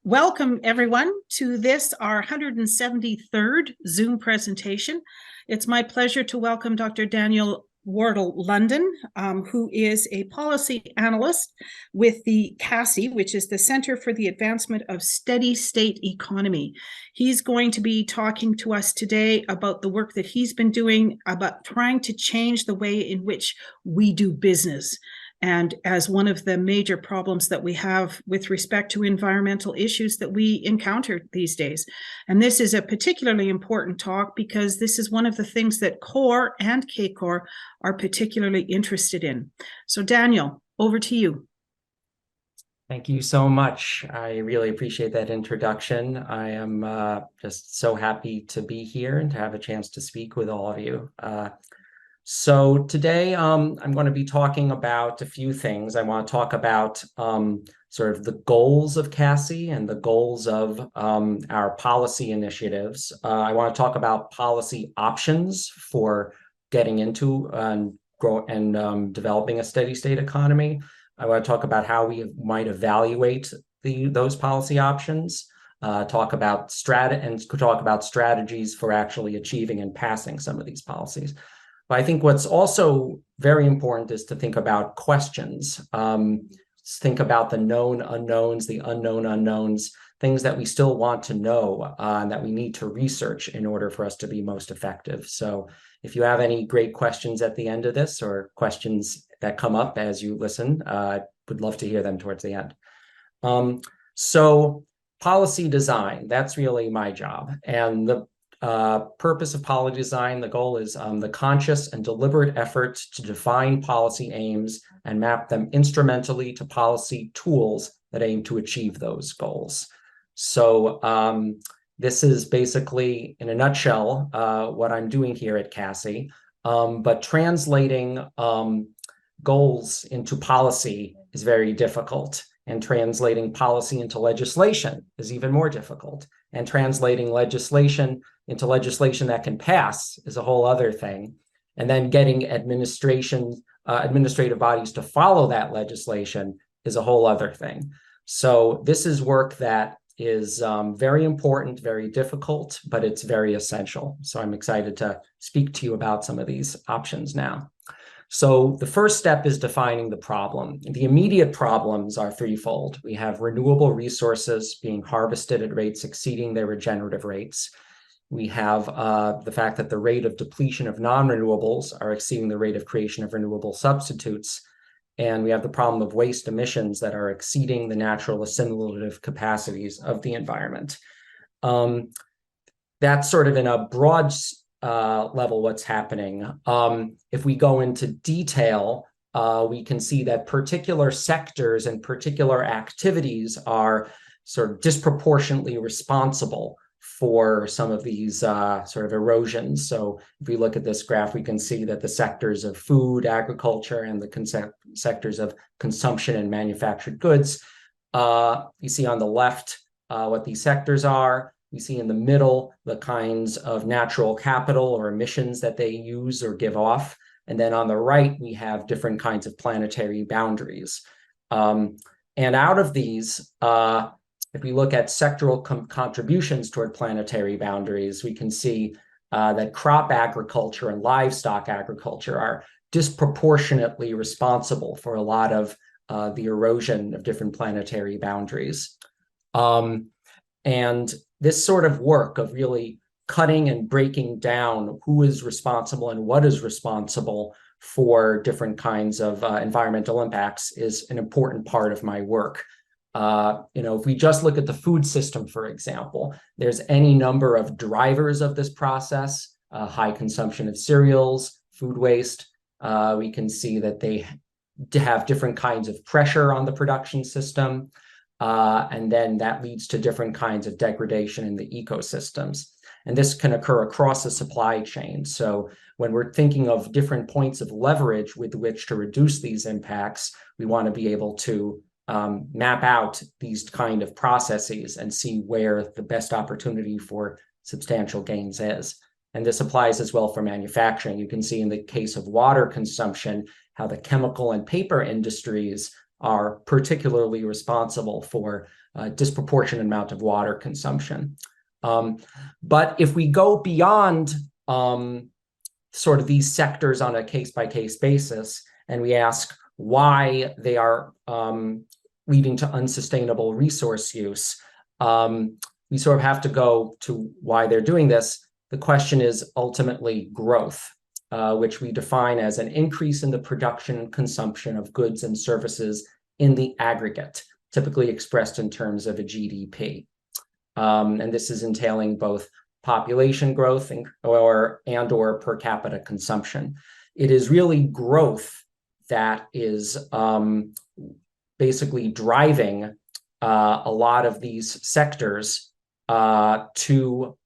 Welcome everyone to this, our 173rd Zoom presentation. It's my pleasure to welcome Dr. Daniel Wortel-London, who is a policy analyst with the CASSE, which is the Center for the Advancement of Steady State Economy. He's going to be talking to us today about the work that he's been doing about trying to change the way in which we do business. And as one of the major problems that we have with respect to environmental issues that we encounter these days. And this is a particularly important talk because this is one of the things that CORE and KCORE are particularly interested in. So Daniel, over to you. Thank you so much. I really appreciate that introduction. I am just so happy to be here and to have a chance to speak with all of you. So today I'm going to be talking about a few things. I want to talk about sort of the goals of CASSE and the goals of our policy initiatives. I want to talk about policy options for getting into and developing a steady state economy. I want to talk about how we might evaluate those policy options, talk about strategies for actually achieving and passing some of these policies. But I think what's also very important is to think about questions. Think about the known unknowns, the unknown unknowns, things that we still want to know and that we need to research in order for us to be most effective. So if you have any great questions at the end of this or questions that come up as you listen, I would love to hear them towards the end. So policy design, that's really my job. And the purpose of policy design, the goal is the conscious and deliberate effort to define policy aims and map them instrumentally to policy tools that aim to achieve those goals. So this is basically, in a nutshell, what I'm doing here at CASSE, but translating goals into policy is very difficult, and translating policy into legislation is even more difficult, and translating legislation into legislation that can pass is a whole other thing. And then getting administrative bodies to follow that legislation is a whole other thing. So this is work that is very important, very difficult, but it's very essential. So I'm excited to speak to you about some of these options now. So the first step is defining the problem. The immediate problems are threefold. We have renewable resources being harvested at rates exceeding their regenerative rates. We have the fact that the rate of depletion of non-renewables are exceeding the rate of creation of renewable substitutes. And we have the problem of waste emissions that are exceeding the natural assimilative capacities of the environment. That's sort of in a broad level what's happening. If we go into detail, we can see that particular sectors and particular activities are sort of disproportionately responsible for some of these sort of erosions. So if we look at this graph, we can see that the sectors of food, agriculture, and the sectors of consumption and manufactured goods, you see on the left what these sectors are. We see in the middle the kinds of natural capital or emissions that they use or give off. And then on the right, we have different kinds of planetary boundaries. And out of these, if we look at sectoral contributions toward planetary boundaries, we can see that crop agriculture and livestock agriculture are disproportionately responsible for a lot of the erosion of different planetary boundaries. And this sort of work of really cutting and breaking down who is responsible and what is responsible for different kinds of environmental impacts is an important part of my work. If we just look at the food system, for example, there's any number of drivers of this process, high consumption of cereals, food waste. We can see that they have different kinds of pressure on the production system. And then that leads to different kinds of degradation in the ecosystems. And this can occur across the supply chain. So when we're thinking of different points of leverage with which to reduce these impacts, we want to be able to map out these kind of processes and see where the best opportunity for substantial gains is. And this applies as well for manufacturing. You can see in the case of water consumption, how the chemical and paper industries are particularly responsible for a disproportionate amount of water consumption. But if we go beyond sort of these sectors on a case-by-case basis, and we ask why they are leading to unsustainable resource use, we sort of have to go to why they're doing this. The question is ultimately growth, which we define as an increase in the production and consumption of goods and services in the aggregate, typically expressed in terms of a GDP. And this is entailing both population growth and or per capita consumption. It is really growth that is basically driving a lot of these sectors to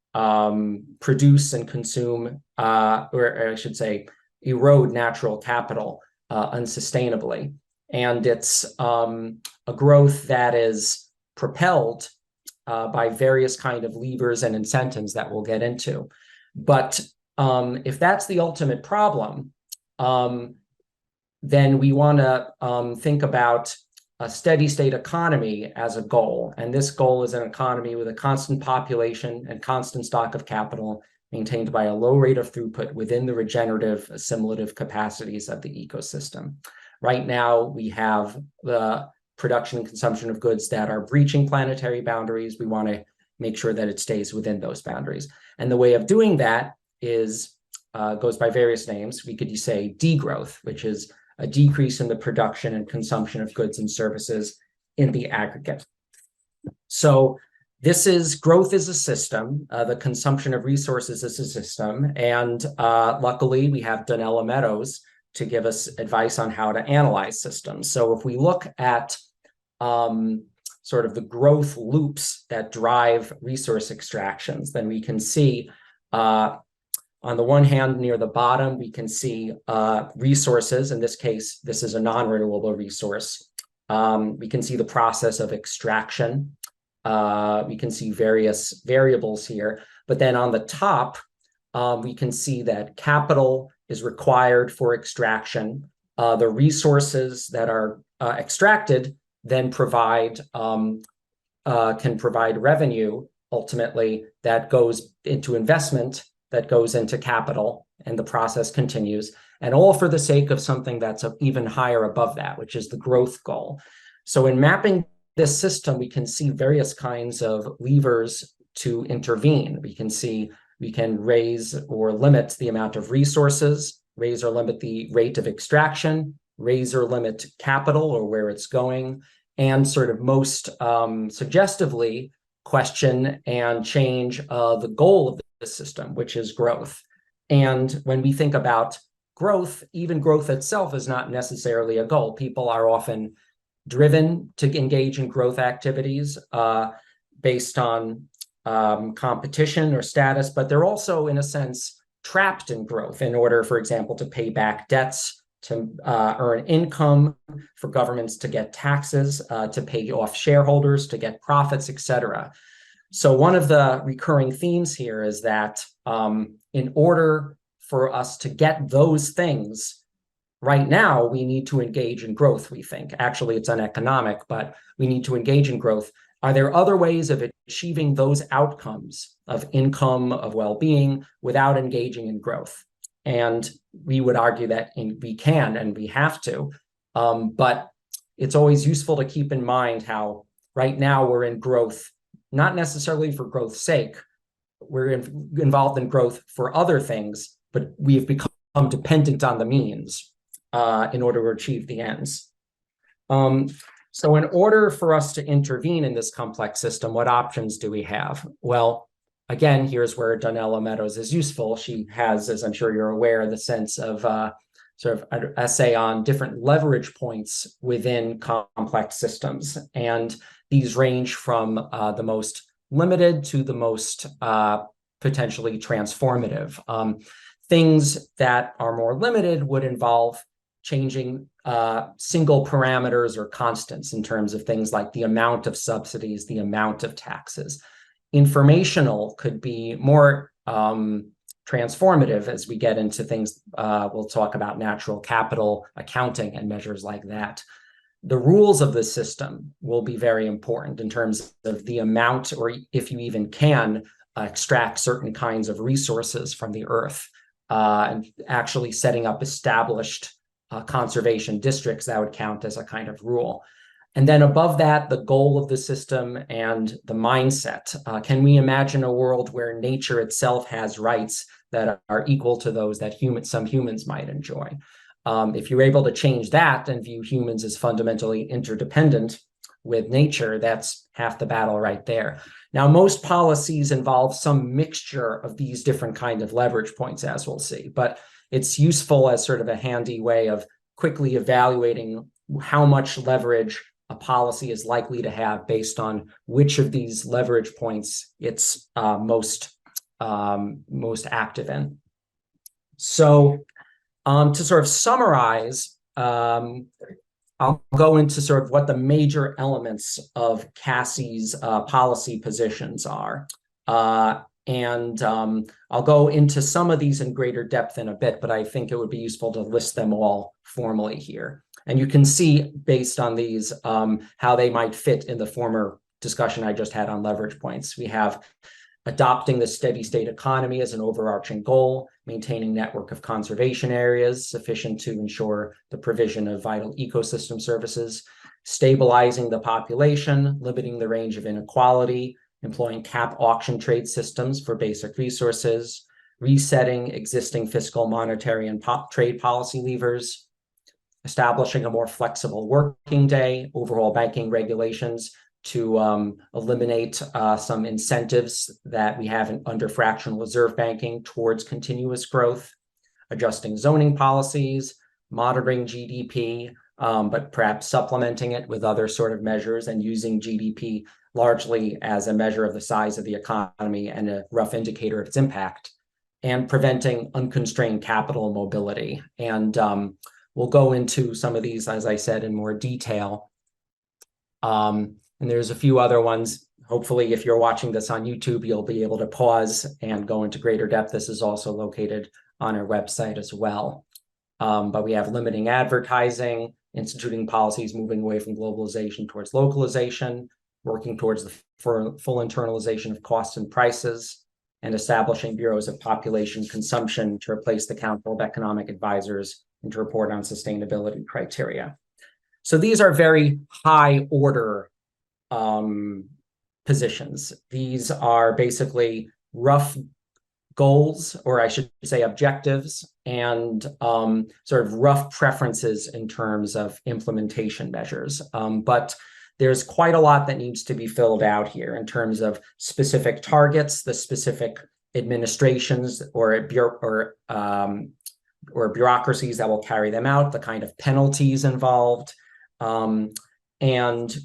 produce and consume, or I should say, erode natural capital unsustainably. And it's a growth that is propelled by various kind of levers and incentives that we'll get into. But if that's the ultimate problem, then we want to think about a steady state economy as a goal. And this goal is an economy with a constant population and constant stock of capital maintained by a low rate of throughput within the regenerative assimilative capacities of the ecosystem. Right now, we have the production and consumption of goods that are breaching planetary boundaries. We want to make sure that it stays within those boundaries. And the way of doing that is goes by various names. We could say degrowth, which is a decrease in the production and consumption of goods and services in the aggregate. So this is growth is a system. The consumption of resources is a system. And luckily, we have Donella Meadows to give us advice on how to analyze systems. So if we look at sort of the growth loops that drive resource extractions, then we can see on the one hand, near the bottom, we can see resources. In this case, this is a non-renewable resource. We can see the process of extraction. We can see various variables here. But then on the top, we can see that capital is required for extraction. The resources that are extracted then can provide revenue, ultimately, that goes into investment, that goes into capital, and the process continues, and all for the sake of something that's even higher above that, which is the growth goal. So in mapping this system, we can see various kinds of levers to intervene. We can raise or limit the amount of resources, raise or limit the rate of extraction, raise or limit capital or where it's going, and sort of most suggestively question and change the goal of the system, which is growth. And when we think about growth, even growth itself is not necessarily a goal. People are often driven to engage in growth activities based on competition or status, but they're also, in a sense, trapped in growth in order, for example, to pay back debts, to earn income, for governments to get taxes, to pay off shareholders, to get profits, etc. So one of the recurring themes here is that in order for us to get those things, right now, we need to engage in growth, we think. Actually, it's uneconomic, but we need to engage in growth. Are there other ways of achieving those outcomes of income, of well-being, without engaging in growth? And we would argue that we can and we have to, but it's always useful to keep in mind how right now we're in growth, not necessarily for growth's sake. We're involved in growth for other things, but we've become dependent on the means in order to achieve the ends. So in order for us to intervene in this complex system, what options do we have? Well, again, here's where Donella Meadows is useful. She has, as I'm sure you're aware, the sense of sort of an essay on different leverage points within complex systems. And these range from the most limited to the most potentially transformative. Things that are more limited would involve changing single parameters or constants in terms of things like the amount of subsidies, the amount of taxes. Informational could be more transformative as we get into things, we'll talk about natural capital accounting and measures like that. the rules of the system will be very important in terms of the amount, or if you even can, extract certain kinds of resources from the earth, and actually setting up established conservation districts that would count as a kind of rule. And then above that, the goal of the system and the mindset. Can we imagine a world where nature itself has rights that are equal to those that some humans might enjoy? If you're able to change that and view humans as fundamentally interdependent with nature, that's half the battle right there. Now, most policies involve some mixture of these different kinds of leverage points, as we'll see, but it's useful as sort of a handy way of quickly evaluating how much leverage a policy is likely to have based on which of these leverage points it's most active in. So to sort of summarize, I'll go into sort of what the major elements of CASSE's policy positions are. And I'll go into some of these in greater depth in a bit, but I think it would be useful to list them all formally here. And you can see, based on these, how they might fit in the former discussion I just had on leverage points. We have adopting the steady state economy as an overarching goal, maintaining network of conservation areas sufficient to ensure the provision of vital ecosystem services, stabilizing the population, limiting the range of inequality, employing cap auction trade systems for basic resources, resetting existing fiscal, monetary, and trade policy levers, establishing a more flexible working day, overhaul banking regulations to eliminate some incentives that we have under fractional reserve banking towards continuous growth, adjusting zoning policies, monitoring GDP, but perhaps supplementing it with other sort of measures and using GDP largely as a measure of the size of the economy and a rough indicator of its impact, and preventing unconstrained capital mobility. And we'll go into some of these, as I said, in more detail. And there's a few other ones. Hopefully, if you're watching this on YouTube, you'll be able to pause and go into greater depth. This is also located on our website as well. But we have limiting advertising, instituting policies moving away from globalization towards localization, working towards the full internalization of costs and prices, and establishing bureaus of population consumption to replace the Council of Economic Advisors and to report on sustainability criteria. So these are very high order positions. These are basically rough goals, or I should say objectives, and sort of rough preferences in terms of implementation measures. But there's quite a lot that needs to be filled out here in terms of specific targets, the specific administrations or bureaucracies that will carry them out, the kind of penalties involved, and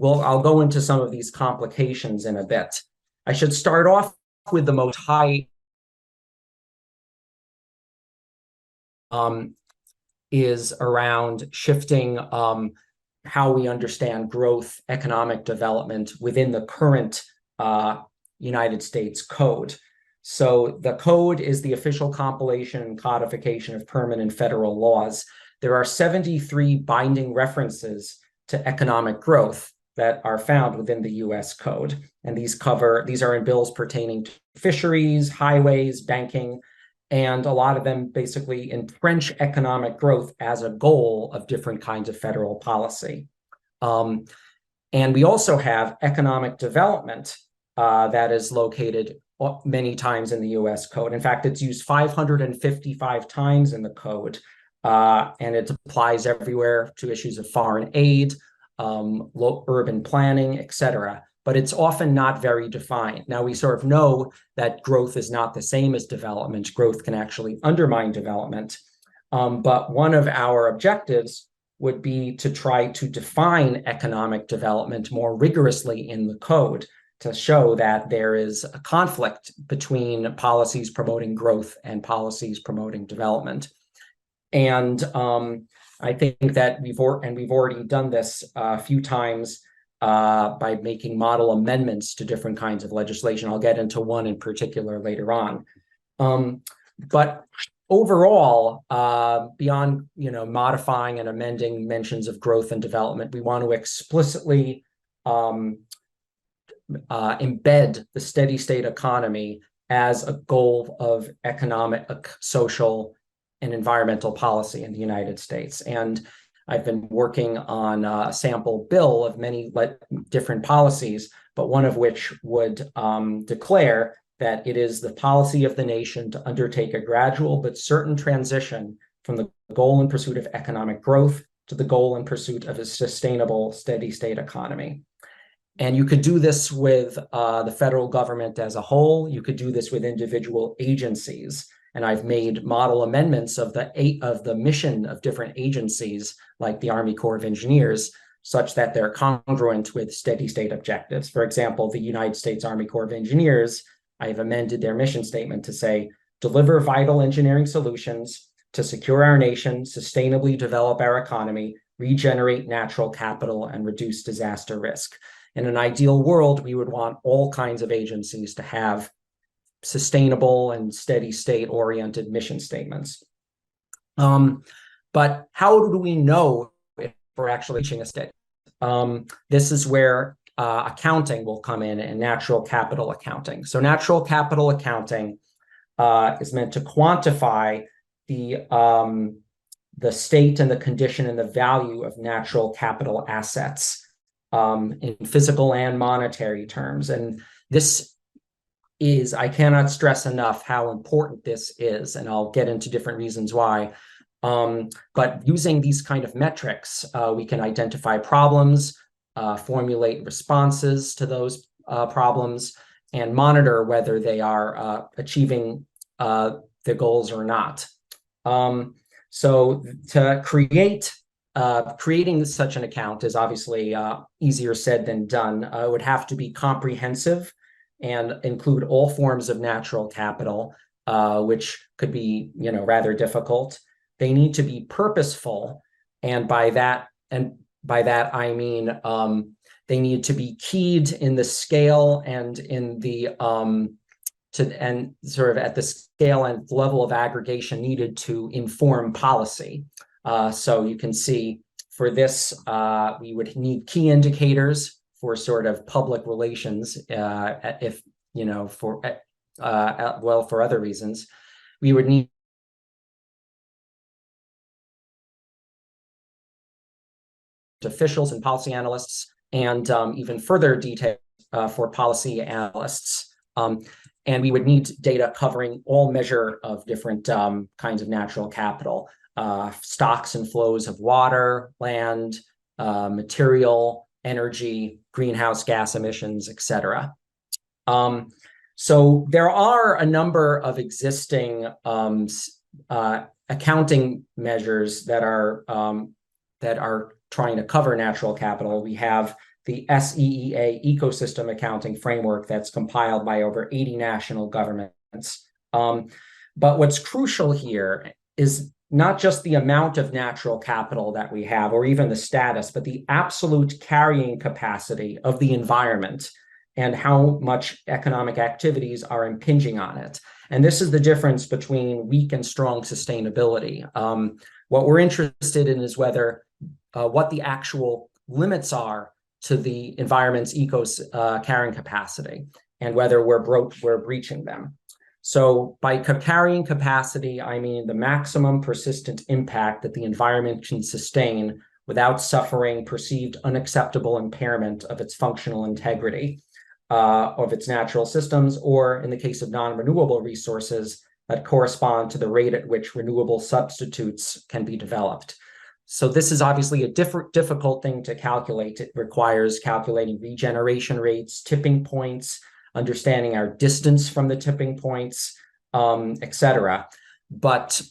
I'll go into some of these complications in a bit. I should start off with the most high is around shifting how we understand growth, economic development within the current United States Code. So the code is the official compilation and codification of permanent federal laws. There are 73 binding references to economic growth that are found within the US Code. And these are in bills pertaining to fisheries, highways, banking, and a lot of them basically entrench economic growth as a goal of different kinds of federal policy. And we also have economic development that is located many times in the US Code. In fact, it's used 555 times in the code, and it applies everywhere to issues of foreign aid, urban planning, etc. But it's often not very defined. Now, we sort of know that growth is not the same as development. Growth can actually undermine development. But one of our objectives would be to try to define economic development more rigorously in the code to show that there is a conflict between policies promoting growth and policies promoting development. And I think that we've already done this a few times by making model amendments to different kinds of legislation. I'll get into one in particular later on. But overall, beyond modifying and amending mentions of growth and development, we want to explicitly embed the steady state economy as a goal of economic, social, and environmental policy in the United States. And I've been working on a sample bill of many different policies, but one of which would declare that it is the policy of the nation to undertake a gradual but certain transition from the goal and pursuit of economic growth to the goal and pursuit of a sustainable, steady state economy. And you could do this with the federal government as a whole. You could do this with individual agencies. And I've made model amendments of the mission of different agencies, like the Army Corps of Engineers, such that they're congruent with steady state objectives. For example, the United States Army Corps of Engineers, I have amended their mission statement to say, deliver vital engineering solutions to secure our nation, sustainably develop our economy, regenerate natural capital, and reduce disaster risk. In an ideal world, we would want all kinds of agencies to have sustainable and steady state oriented mission statements. But how do we know if we're actually reaching a state? This is where accounting will come in and natural capital accounting. So natural capital accounting is meant to quantify the state and the condition and the value of natural capital assets in physical and monetary terms. And this is, I cannot stress enough how important this is, and I'll get into different reasons why. But using these kind of metrics, we can identify problems, formulate responses to those problems, and monitor whether they are achieving their goals or not. So to creating such an account is obviously easier said than done. It would have to be comprehensive and include all forms of natural capital, which could be, rather difficult. They need to be purposeful, and by that I mean they need to be keyed in the scale and in the and sort of at the scale and level of aggregation needed to inform policy. So you can see for this, we would need key indicators for sort of public relations, if, for other reasons. We would need officials and policy analysts, and even further detail for policy analysts. And we would need data covering all measure of different kinds of natural capital, stocks and flows of water, land, material, energy, greenhouse gas emissions, etc. So there are a number of existing accounting measures that are trying to cover natural capital. We have the SEEA ecosystem accounting framework that's compiled by over 80 national governments. But what's crucial here is not just the amount of natural capital that we have, or even the status, but the absolute carrying capacity of the environment and how much economic activities are impinging on it. And this is the difference between weak and strong sustainability. What we're interested in is whether what the actual limits are to the environment's carrying capacity, and whether we're breaching them. So by carrying capacity, I mean the maximum persistent impact that the environment can sustain without suffering perceived unacceptable impairment of its functional integrity, of its natural systems, or in the case of non-renewable resources, that correspond to the rate at which renewable substitutes can be developed. So this is obviously a difficult thing to calculate. It requires calculating regeneration rates, tipping points, understanding our distance from the tipping points, etc. But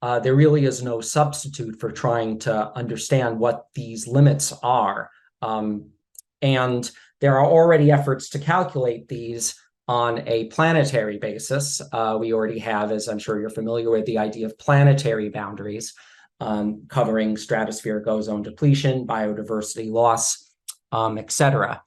there really is no substitute for trying to understand what these limits are. And there are already efforts to calculate these on a planetary basis. We already have, as I'm sure you're familiar with, the idea of planetary boundaries, covering stratospheric ozone depletion, biodiversity loss, etc.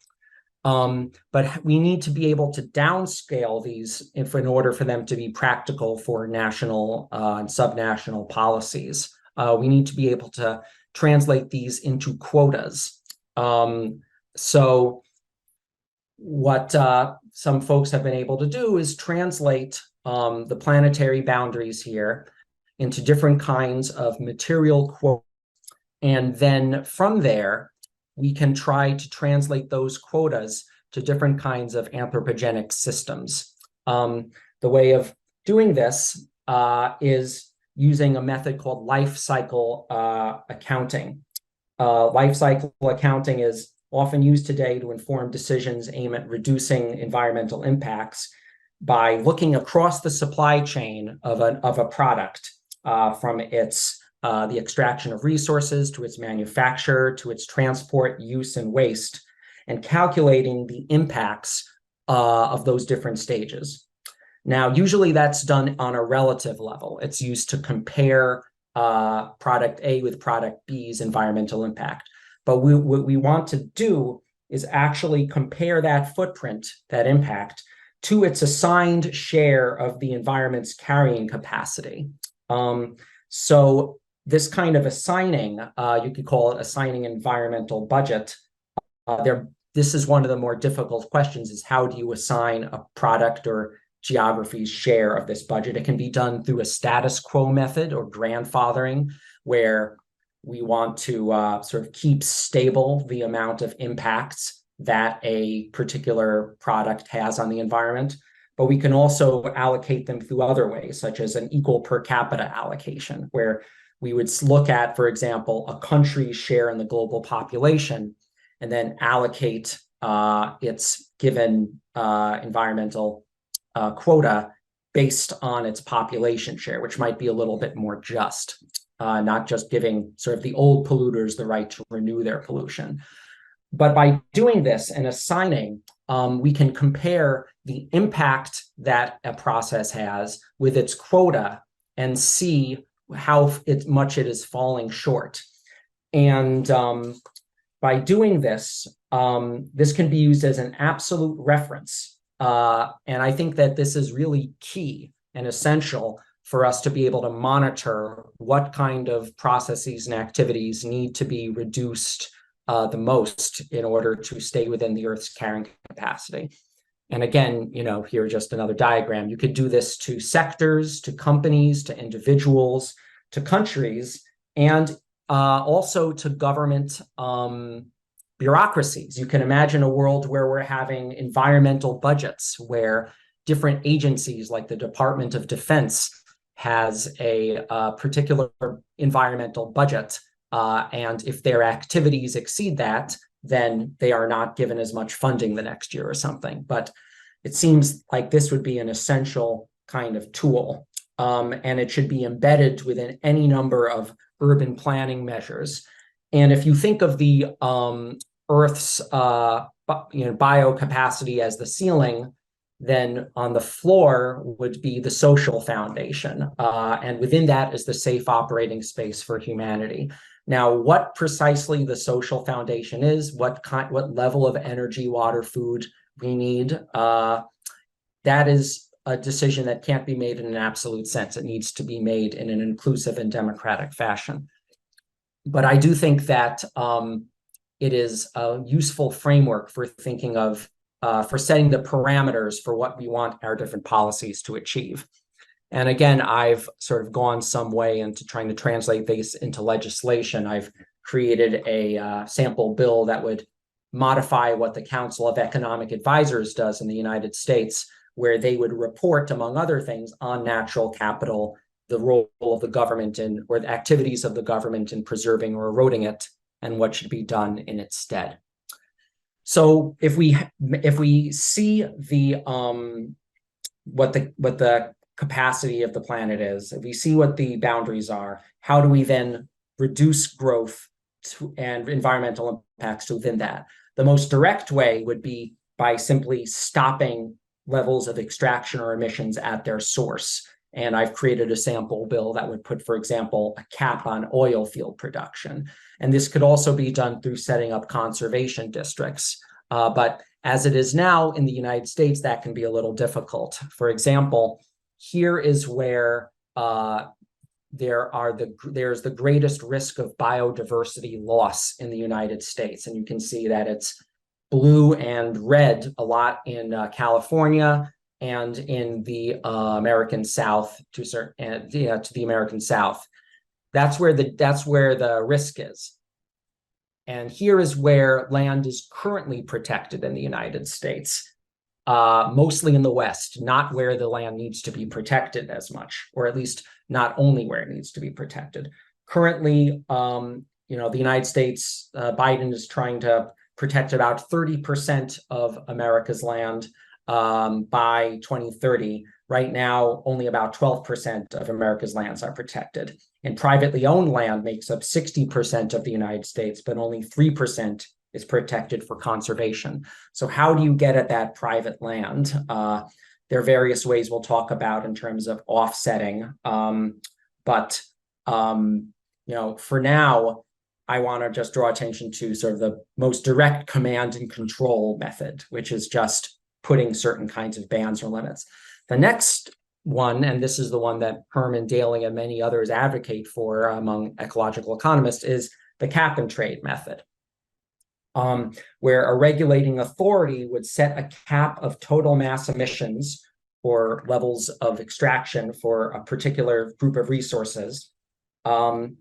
But we need to be able to downscale these in order for them to be practical for national and subnational policies. We need to be able to translate these into quotas. So what some folks have been able to do is translate the planetary boundaries here into different kinds of material quotas. And then from there, we can try to translate those quotas to different kinds of anthropogenic systems. The way of doing this is using a method called life cycle accounting. Life cycle accounting is often used today to inform decisions aimed at reducing environmental impacts by looking across the supply chain of a product from its the extraction of resources to its manufacture, to its transport, use, and waste, and calculating the impacts of those different stages. Now, usually that's done on a relative level. It's used to compare product A with product B's environmental impact. But what we want to do is actually compare that footprint, that impact, to its assigned share of the environment's carrying capacity. So this kind of assigning, you could call it assigning environmental budget. This is one of the more difficult questions, is how do you assign a product or geography's share of this budget? It can be done through a status quo method or grandfathering, where we want to sort of keep stable the amount of impacts that a particular product has on the environment. But we can also allocate them through other ways, such as an equal per capita allocation, where we would look at, for example, a country's share in the global population and then allocate its given environmental quota based on its population share, which might be a little bit more just, not just giving sort of the old polluters the right to renew their pollution. But by doing this and assigning, we can compare the impact that a process has with its quota and see how much it is falling short. And by doing this, this can be used as an absolute reference. And I think that this is really key and essential for us to be able to monitor what kind of processes and activities need to be reduced the most in order to stay within the Earth's carrying capacity. And again, here just another diagram. You could do this to sectors, to companies, to individuals, to countries, and also to government bureaucracies. You can imagine a world where we're having environmental budgets, where different agencies like the Department of Defense has a particular environmental budget. And if their activities exceed that, then they are not given as much funding the next year or something. But it seems like this would be an essential kind of tool. And it should be embedded within any number of urban planning measures. And if you think of the Earth's biocapacity as the ceiling, then on the floor would be the social foundation. And within that is the safe operating space for humanity. Now, what precisely the social foundation is, what level of energy, water, food we need, that is a decision that can't be made in an absolute sense. It needs to be made in an inclusive and democratic fashion. But I do think that it is a useful framework for thinking of, for setting the parameters for what we want our different policies to achieve. And again, I've sort of gone some way into trying to translate this into legislation. I've created a sample bill that would modify what the Council of Economic Advisors does in the United States, where they would report, among other things, on natural capital, the role of the government in, or the activities of the government in preserving or eroding it, and what should be done in its stead. So if we see the what the capacity of the planet is, if we see what the boundaries are, how do we then reduce growth and environmental impacts within that? The most direct way would be by simply stopping levels of extraction or emissions at their source. And I've created a sample bill that would put, for example, a cap on oil field production. And this could also be done through setting up conservation districts. But As it is now in the United States, that can be a little difficult. For example, here is where there's the greatest risk of biodiversity loss in the United States. And you can see that it's blue and red a lot in California and in the American South to the American South. That's where the risk is. And here is where land is currently protected in the United States, mostly in the West, not where the land needs to be protected as much, or at least not only where it needs to be protected. Currently, the United States, Biden is trying to protect about 30% of America's land by 2030. Right now, only about 12% of America's lands are protected. And privately owned land makes up 60% of the United States, but only 3% is protected for conservation. So how do you get at that private land? There are various ways we'll talk about in terms of offsetting. For now, I want to just draw attention to sort of the most direct command and control method, which is just putting certain kinds of bans or limits. The next one, and this is the one that Herman Daly and many others advocate for among ecological economists, is the cap and trade method, where a regulating authority would set a cap of total mass emissions or levels of extraction for a particular group of resources. And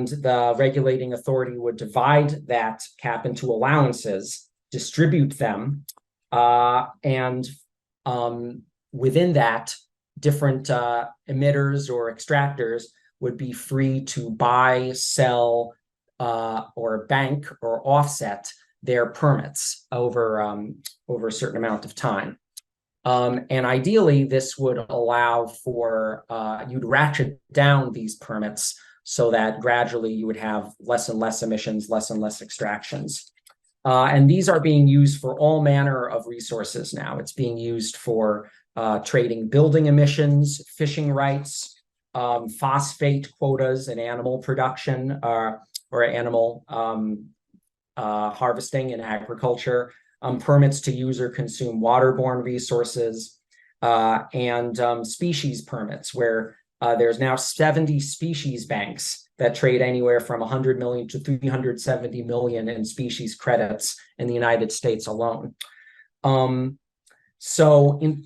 the regulating authority would divide that cap into allowances, distribute them, and within that, different emitters or extractors would be free to buy, sell, or bank or offset their permits over a certain amount of time. And ideally, this would allow for you'd ratchet down these permits so that gradually you would have less and less emissions, less and less extractions. And these are being used for all manner of resources now. It's being used for trading building emissions, fishing rights, phosphate quotas in animal production or animal harvesting in agriculture, permits to use or consume waterborne resources, and species permits, where there's now 70 species banks that trade anywhere from 100 million to 370 million in species credits in the United States alone.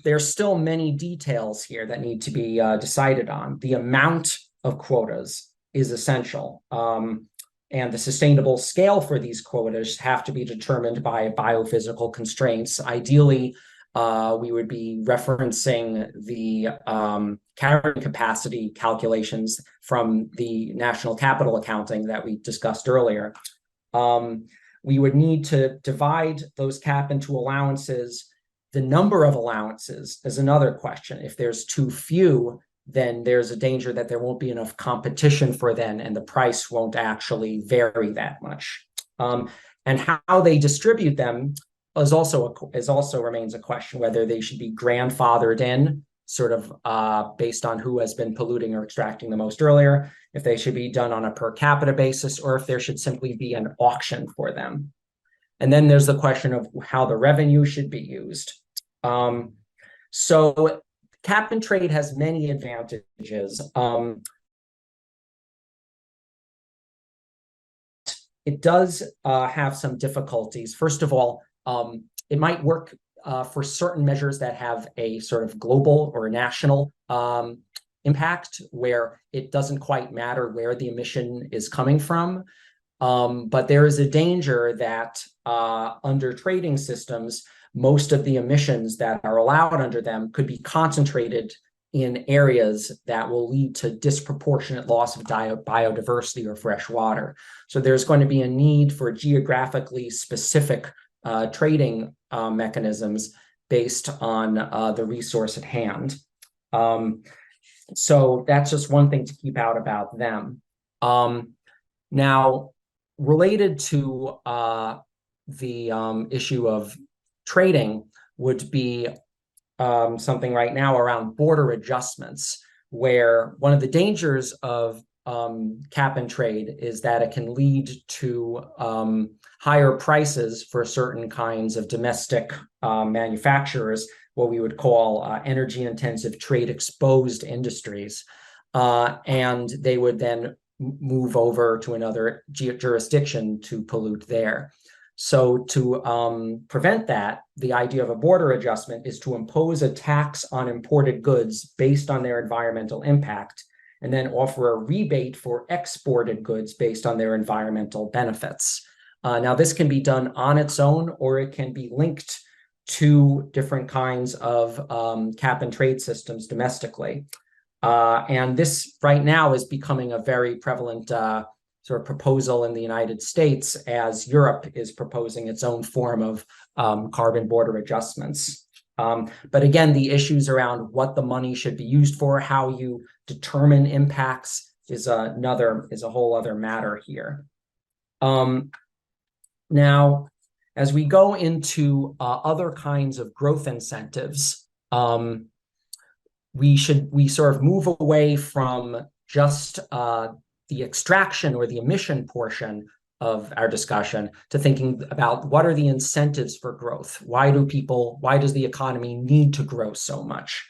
There's still many details here that need to be decided on. The amount of quotas is essential. And the sustainable scale for these quotas have to be determined by biophysical constraints. Ideally, we would be referencing the carrying capacity calculations from the national capital accounting that we discussed earlier. We would need to divide those cap into allowances. The number of allowances is another question. If there's too few, then there's a danger that there won't be enough competition for them and the price won't actually vary that much. And how they distribute them also remains a question, whether they should be grandfathered in, sort of based on who has been polluting or extracting the most earlier, if they should be done on a per capita basis, or if there should simply be an auction for them. And then there's the question of how the revenue should be used. So cap and trade has many advantages. It does have some difficulties. First of all, it might work for certain measures that have a sort of global or national impact, where it doesn't quite matter where the emission is coming from. But there is a danger that under trading systems, most of the emissions that are allowed under them could be concentrated in areas that will lead to disproportionate loss of biodiversity or fresh water. So there's going to be a need for geographically specific trading mechanisms based on the resource at hand. So that's just one thing to keep out about them. Now, related to the issue of trading would be something right now around border adjustments, where one of the dangers of cap and trade is that it can lead to higher prices for certain kinds of domestic manufacturers, what we would call energy-intensive, trade-exposed industries. And they would then move over to another jurisdiction to pollute there. So to prevent that, the idea of a border adjustment is to impose a tax on imported goods based on their environmental impact, and then offer a rebate for exported goods based on their environmental benefits. Now, this can be done on its own, or it can be linked to different kinds of cap and trade systems domestically. And this right now is becoming a very prevalent sort of proposal in the United States, as Europe is proposing its own form of carbon border adjustments. But again, the issues around what the money should be used for, how you determine impacts is a whole other matter here. Now, as we go into other kinds of growth incentives, we sort of move away from just the extraction or the emission portion of our discussion to thinking about what are the incentives for growth? Why does the economy need to grow so much?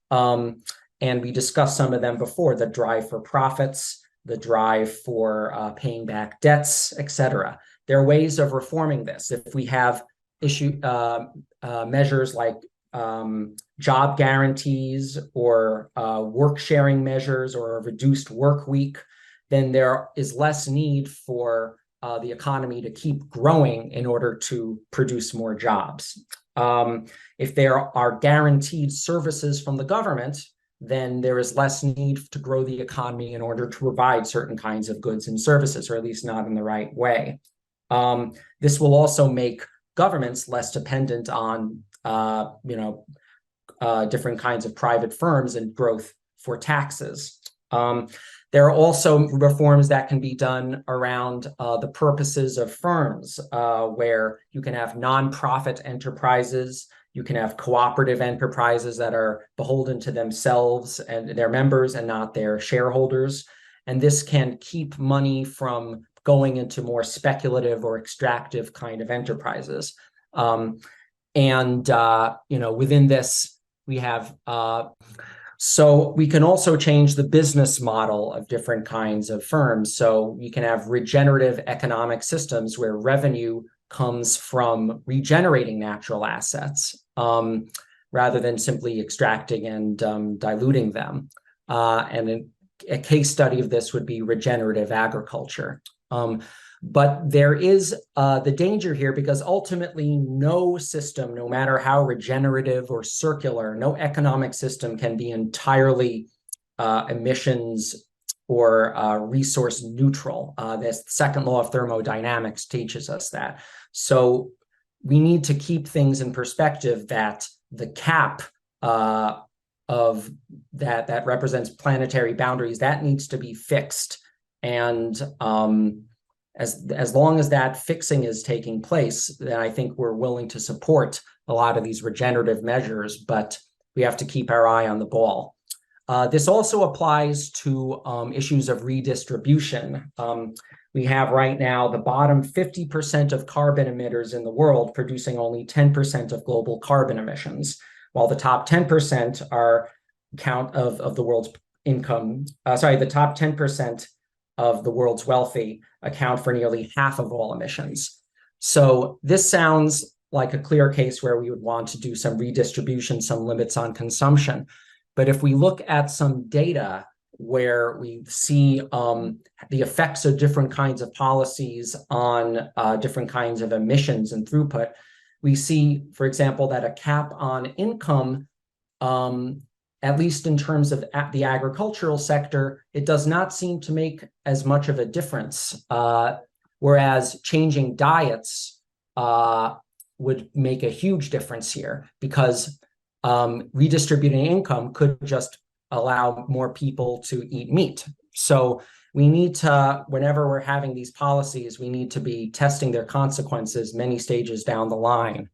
And we discussed some of them before: the drive for profits, the drive for paying back debts, etc. There are ways of reforming this. If we have measures like job guarantees or work sharing measures or a reduced work week, then there is less need for the economy to keep growing in order to produce more jobs. If there are guaranteed services from the government, then there is less need to grow the economy in order to provide certain kinds of goods and services, or at least not in the right way. This will also make governments less dependent on different kinds of private firms and growth for taxes. There are also reforms that can be done around the purposes of firms, where you can have nonprofit enterprises, you can have cooperative enterprises that are beholden to themselves and their members and not their shareholders. And this can keep money from going into more speculative or extractive kind of enterprises. Within this, we have so we can also change the business model of different kinds of firms. So you can have regenerative economic systems where revenue comes from regenerating natural assets rather than simply extracting and diluting them. And a case study of this would be regenerative agriculture. But there is the danger here, because ultimately no system, no matter how regenerative or circular, no economic system can be entirely emissions or resource neutral. The second law of thermodynamics teaches us that. So we need to keep things in perspective, that the cap of that represents planetary boundaries, that needs to be fixed. And as long as that fixing is taking place, then I think we're willing to support a lot of these regenerative measures, but we have to keep our eye on the ball. This also applies to issues of redistribution. We have right now the bottom 50% of carbon emitters in the world producing only 10% of global carbon emissions, while the top 10% are count of the world's income. The top 10% of the world's wealthy account for nearly half of all emissions. So this sounds like a clear case where we would want to do some redistribution, some limits on consumption. But if we look at some data where we see the effects of different kinds of policies on different kinds of emissions and throughput, we see, for example, that a cap on income, at least in terms of the agricultural sector, it does not seem to make as much of a difference, whereas changing diets would make a huge difference here, because redistributing income could just allow more people to eat meat. So we need to, whenever we're having these policies, we need to be testing their consequences many stages down the line.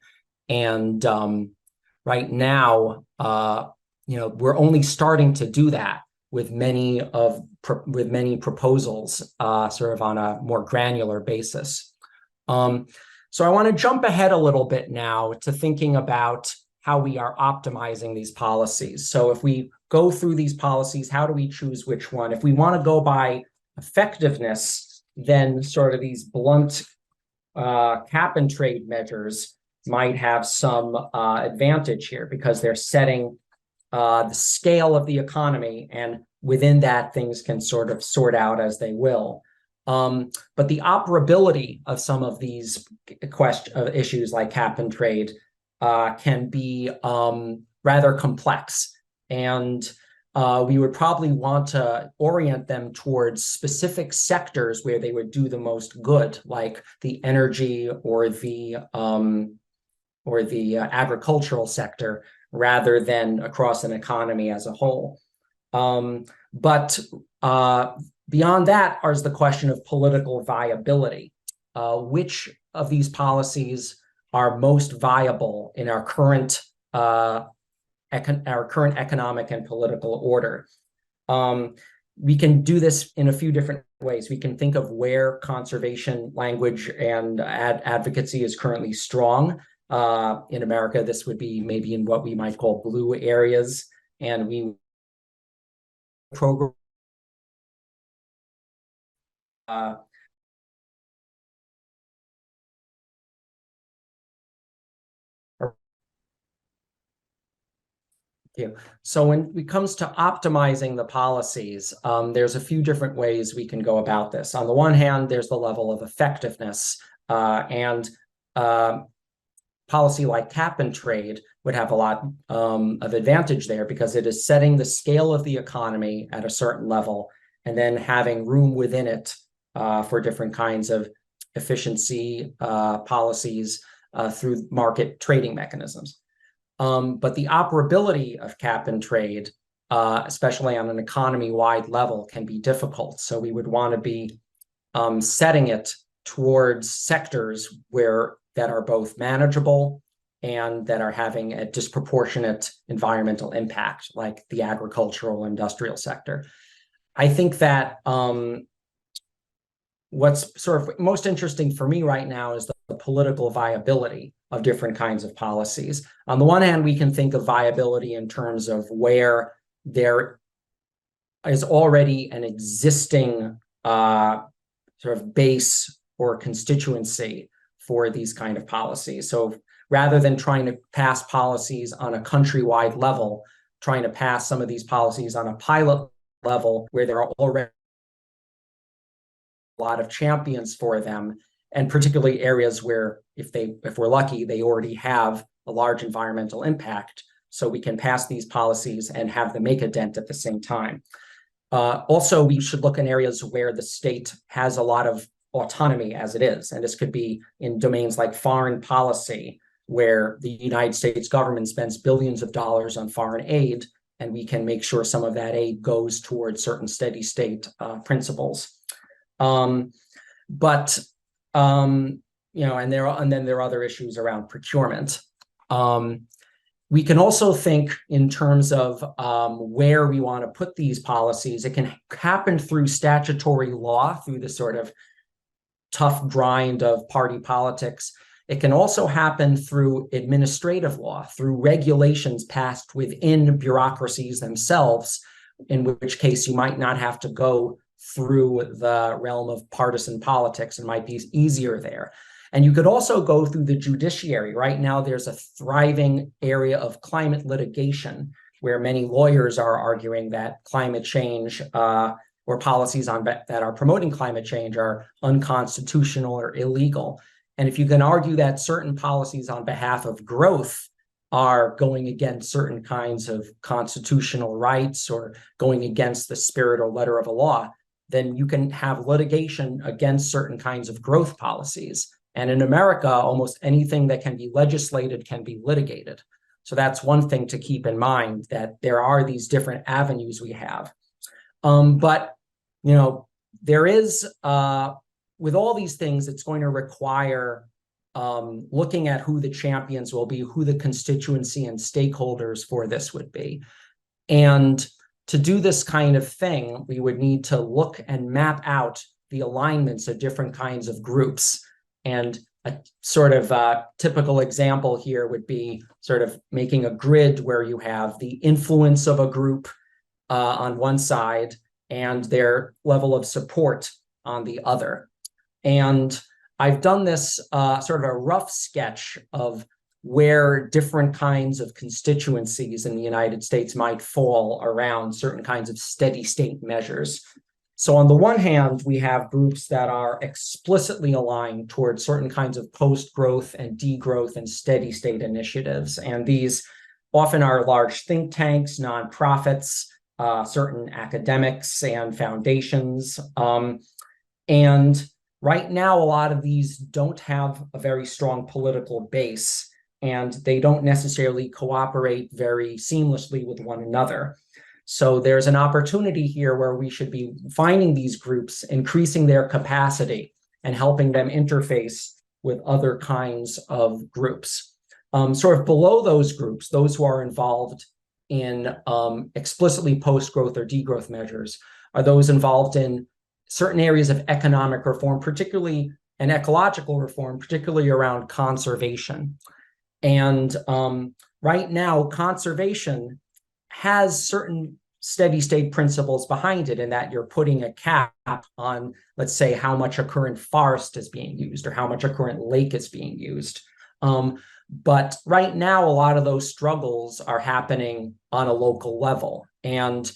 And right now, we're only starting to do that with many proposals, sort of on a more granular basis. So I want to jump ahead a little bit now to thinking about how we are optimizing these policies. So if we go through these policies, how do we choose which one? If we want to go by effectiveness, then sort of these blunt cap and trade measures might have some advantage here because they're setting the scale of the economy, and within that, things can sort of sort out as they will. But the operability of some of these issues like cap and trade can be rather complex. And we would probably want to orient them towards specific sectors where they would do the most good, like the energy or the agricultural sector, rather than across an economy as a whole. But beyond that is the question of political viability. Which of these policies are most viable in our current economic and political order? We can do this in a few different ways. We can think of where conservation language and advocacy is currently strong. In America, this would be maybe in what we might call blue areas, and we program So when it comes to optimizing the policies, there's a few different ways we can go about this. On the one hand, there's the level of effectiveness, and policy like cap and trade would have a lot of advantage there because it is setting the scale of the economy at a certain level and then having room within it for different kinds of efficiency policies through market trading mechanisms. But the operability of cap and trade, especially on an economy-wide level, can be difficult. So we would want to be setting it towards sectors that are both manageable and that are having a disproportionate environmental impact, like the agricultural industrial sector. I think that what's sort of most interesting for me right now is the political viability of different kinds of policies. On the one hand, we can think of viability in terms of where there is already an existing sort of base or constituency for these kind of policies. So rather than trying to pass policies on a countrywide level, trying to pass some of these policies on a pilot level where there are already a lot of champions for them, and particularly areas where, if we're lucky, they already have a large environmental impact, so we can pass these policies and have them make a dent at the same time. Also, we should look in areas where the state has a lot of autonomy as it is, and this could be in domains like foreign policy, where the United States government spends billions of dollars on foreign aid, and we can make sure some of that aid goes towards certain steady state principles. And then there are other issues around procurement. We can also think in terms of where we want to put these policies. It can happen through statutory law, through the sort of tough grind of party politics. It can also happen through administrative law, through regulations passed within bureaucracies themselves, in which case you might not have to go through the realm of partisan politics. It might be easier there. And you could also go through the judiciary. Right now, there's a thriving area of climate litigation where many lawyers are arguing that climate change or policies that are promoting climate change are unconstitutional or illegal. And if you can argue that certain policies on behalf of growth are going against certain kinds of constitutional rights or going against the spirit or letter of a law, then you can have litigation against certain kinds of growth policies. And in America, almost anything that can be legislated can be litigated. So that's one thing to keep in mind, that there are these different avenues we have. But, there is, with all these things, it's going to require looking at who the champions will be, who the constituency and stakeholders for this would be. And to do this kind of thing, we would need to look and map out the alignments of different kinds of groups. And a sort of typical example here would be sort of making a grid where you have the influence of a group on one side and their level of support on the other. And I've done this sort of a rough sketch of where different kinds of constituencies in the United States might fall around certain kinds of steady state measures. So on the one hand, we have groups that are explicitly aligned towards certain kinds of post-growth and degrowth and steady state initiatives. And these often are large think tanks, nonprofits, certain academics and foundations. And right now, a lot of these don't have a very strong political base, and they don't necessarily cooperate very seamlessly with one another. So there's an opportunity here where we should be finding these groups, increasing their capacity, and helping them interface with other kinds of groups. Sort of below those groups, those who are involved in explicitly post-growth or degrowth measures are those involved in certain areas of economic reform, particularly and ecological reform, particularly around conservation. And right now, conservation has certain steady state principles behind it, in that you're putting a cap on, let's say, how much a current forest is being used or how much a current lake is being used. But right now, a lot of those struggles are happening on a local level. And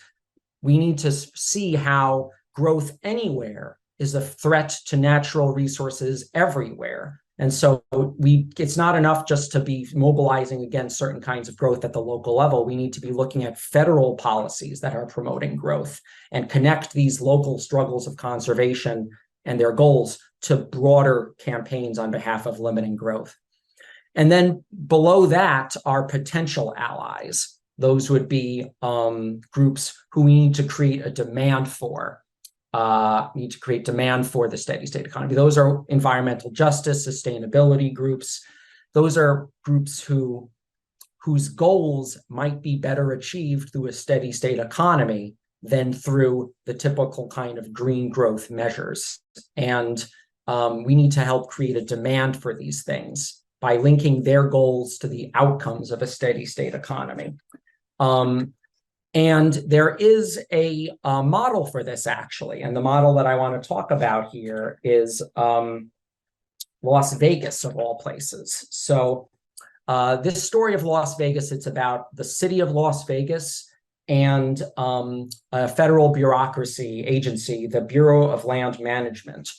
we need to see how growth anywhere is a threat to natural resources everywhere. And so it's not enough just to be mobilizing against certain kinds of growth at the local level. We need to be looking at federal policies that are promoting growth and connect these local struggles of conservation and their goals to broader campaigns on behalf of limiting growth. And then below that are potential allies. Those would be groups who we need to create a demand for. Need to create demand for the steady state economy. Those are environmental justice, sustainability groups. Those are groups whose goals might be better achieved through a steady state economy than through the typical kind of green growth measures. And we need to help create a demand for these things by linking their goals to the outcomes of a steady state economy. And there is a model for this, actually. And the model that I want to talk about here is Las Vegas, of all places. So this story of Las Vegas, it's about the city of Las Vegas and a federal bureaucracy agency, the Bureau of Land Management.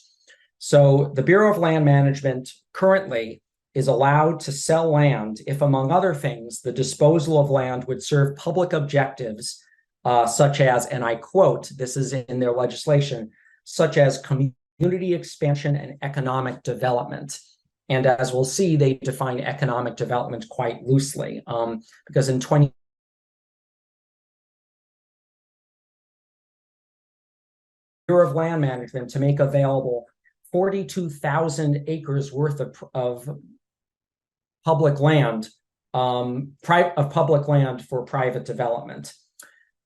So the Bureau of Land Management currently is allowed to sell land if, among other things, the disposal of land would serve public objectives such as, and I quote, this is in their legislation, such as community expansion and economic development. And as we'll see, they define economic development quite loosely, because in Bureau of Land Management to make available 42,000 acres worth of public land, public land for private development.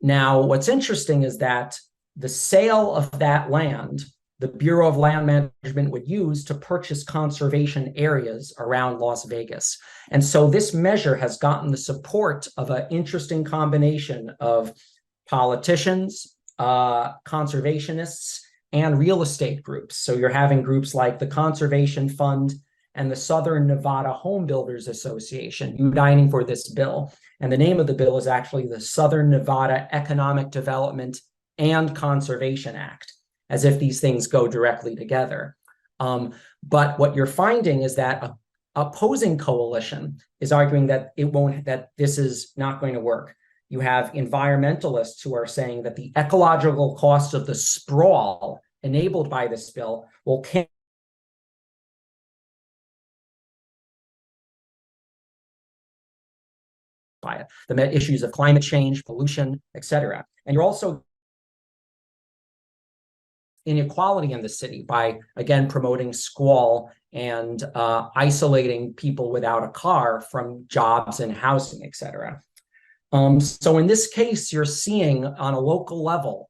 Now, what's interesting is that the sale of that land, the Bureau of Land Management would use to purchase conservation areas around Las Vegas. And so this measure has gotten the support of an interesting combination of politicians, conservationists, and real estate groups. So you're having groups like the Conservation Fund and the Southern Nevada Home Builders Association uniting for this bill. And the name of the bill is actually the Southern Nevada Economic Development and Conservation Act, as if these things go directly together. But what you're finding is that a opposing coalition is arguing that that this is not going to work. You have environmentalists who are saying that the ecological costs of the sprawl enabled by this bill will by it, the issues of climate change, pollution, etc. And you're also inequality in the city by, again, promoting squall and isolating people without a car from jobs and housing, etc. So in this case, you're seeing on a local level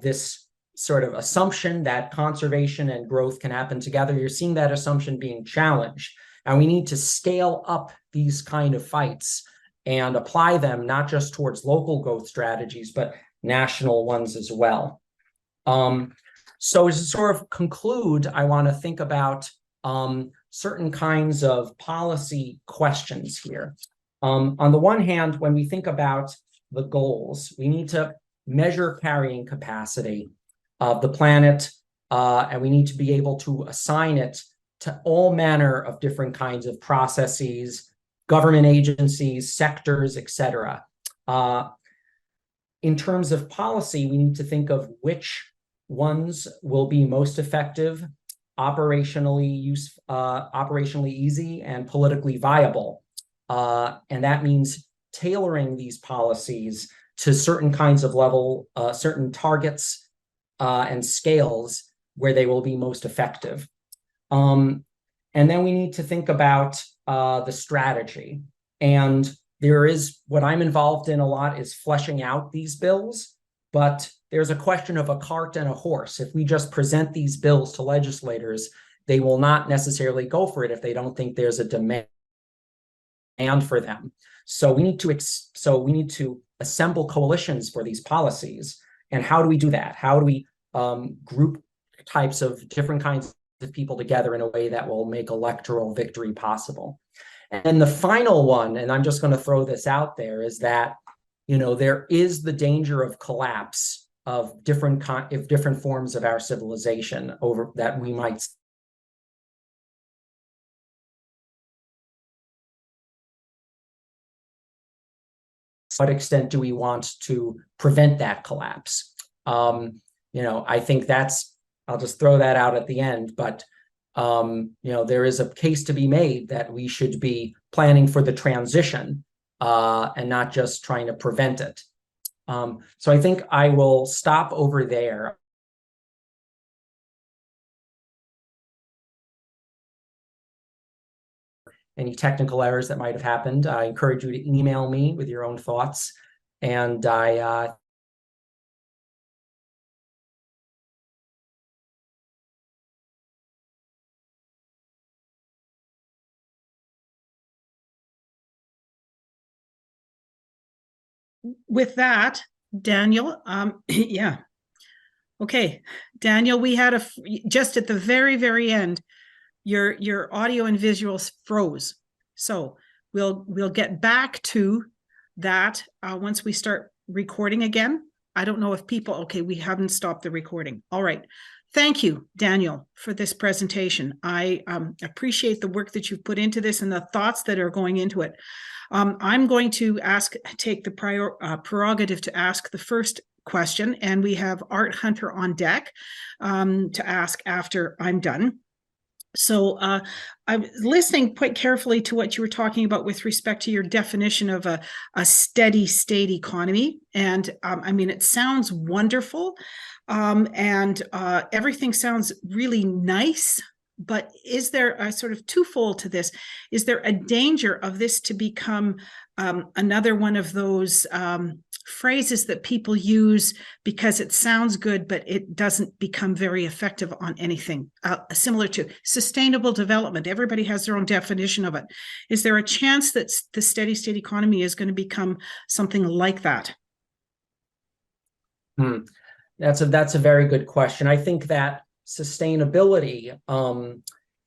this sort of assumption that conservation and growth can happen together. You're seeing that assumption being challenged. And we need to scale up these kind of fights and apply them not just towards local growth strategies, but national ones as well. So to sort of conclude, I want to think about certain kinds of policy questions here. On the one hand, when we think about the goals, we need to measure carrying capacity of the planet, and we need to be able to assign it to all manner of different kinds of processes, government agencies, sectors, etc. In terms of policy, we need to think of which ones will be most effective, operationally easy, and politically viable. And that means tailoring these policies to certain kinds of certain targets and scales where they will be most effective. And then we need to think about the strategy. And there is, what I'm involved in a lot is fleshing out these bills, but there's a question of a cart and a horse. If we just present these bills to legislators, they will not necessarily go for it if they don't think there's a demand for them. So we need to assemble coalitions for these policies. And how do we do that? How do we group types of different kinds of people together in a way that will make electoral victory possible? And the final one, and I'm just going to throw this out there, is that, you know, there is the danger of collapse of different forms of our civilization over that we might. To what extent do we want to prevent that collapse? You know, I think I'll just throw that out at the end, but you know, there is a case to be made that we should be planning for the transition and not just trying to prevent it. So I think I will stop over there. Any technical errors that might have happened, I encourage you to email me with your own thoughts. And with that, Daniel, yeah. Okay, Daniel, we had just at the very, very end, your audio and visuals froze. So we'll get back to that once we start recording again. I don't know if okay, we haven't stopped the recording. All right. Thank you, Daniel, for this presentation. I appreciate the work that you've put into this and the thoughts that are going into it. I'm going to take the prerogative to ask the first question, and we have Art Hunter on deck to ask after I'm done. So I was listening quite carefully to what you were talking about with respect to your definition of a steady state economy. And I mean, it sounds wonderful and everything sounds really nice. But is there a sort of twofold to this? Is there a danger of this to become another one of those phrases that people use because it sounds good, but it doesn't become very effective on anything? Similar to sustainable development. Everybody has their own definition of it. Is there a chance that the steady state economy is going to become something like that? That's a very good question. I think that sustainability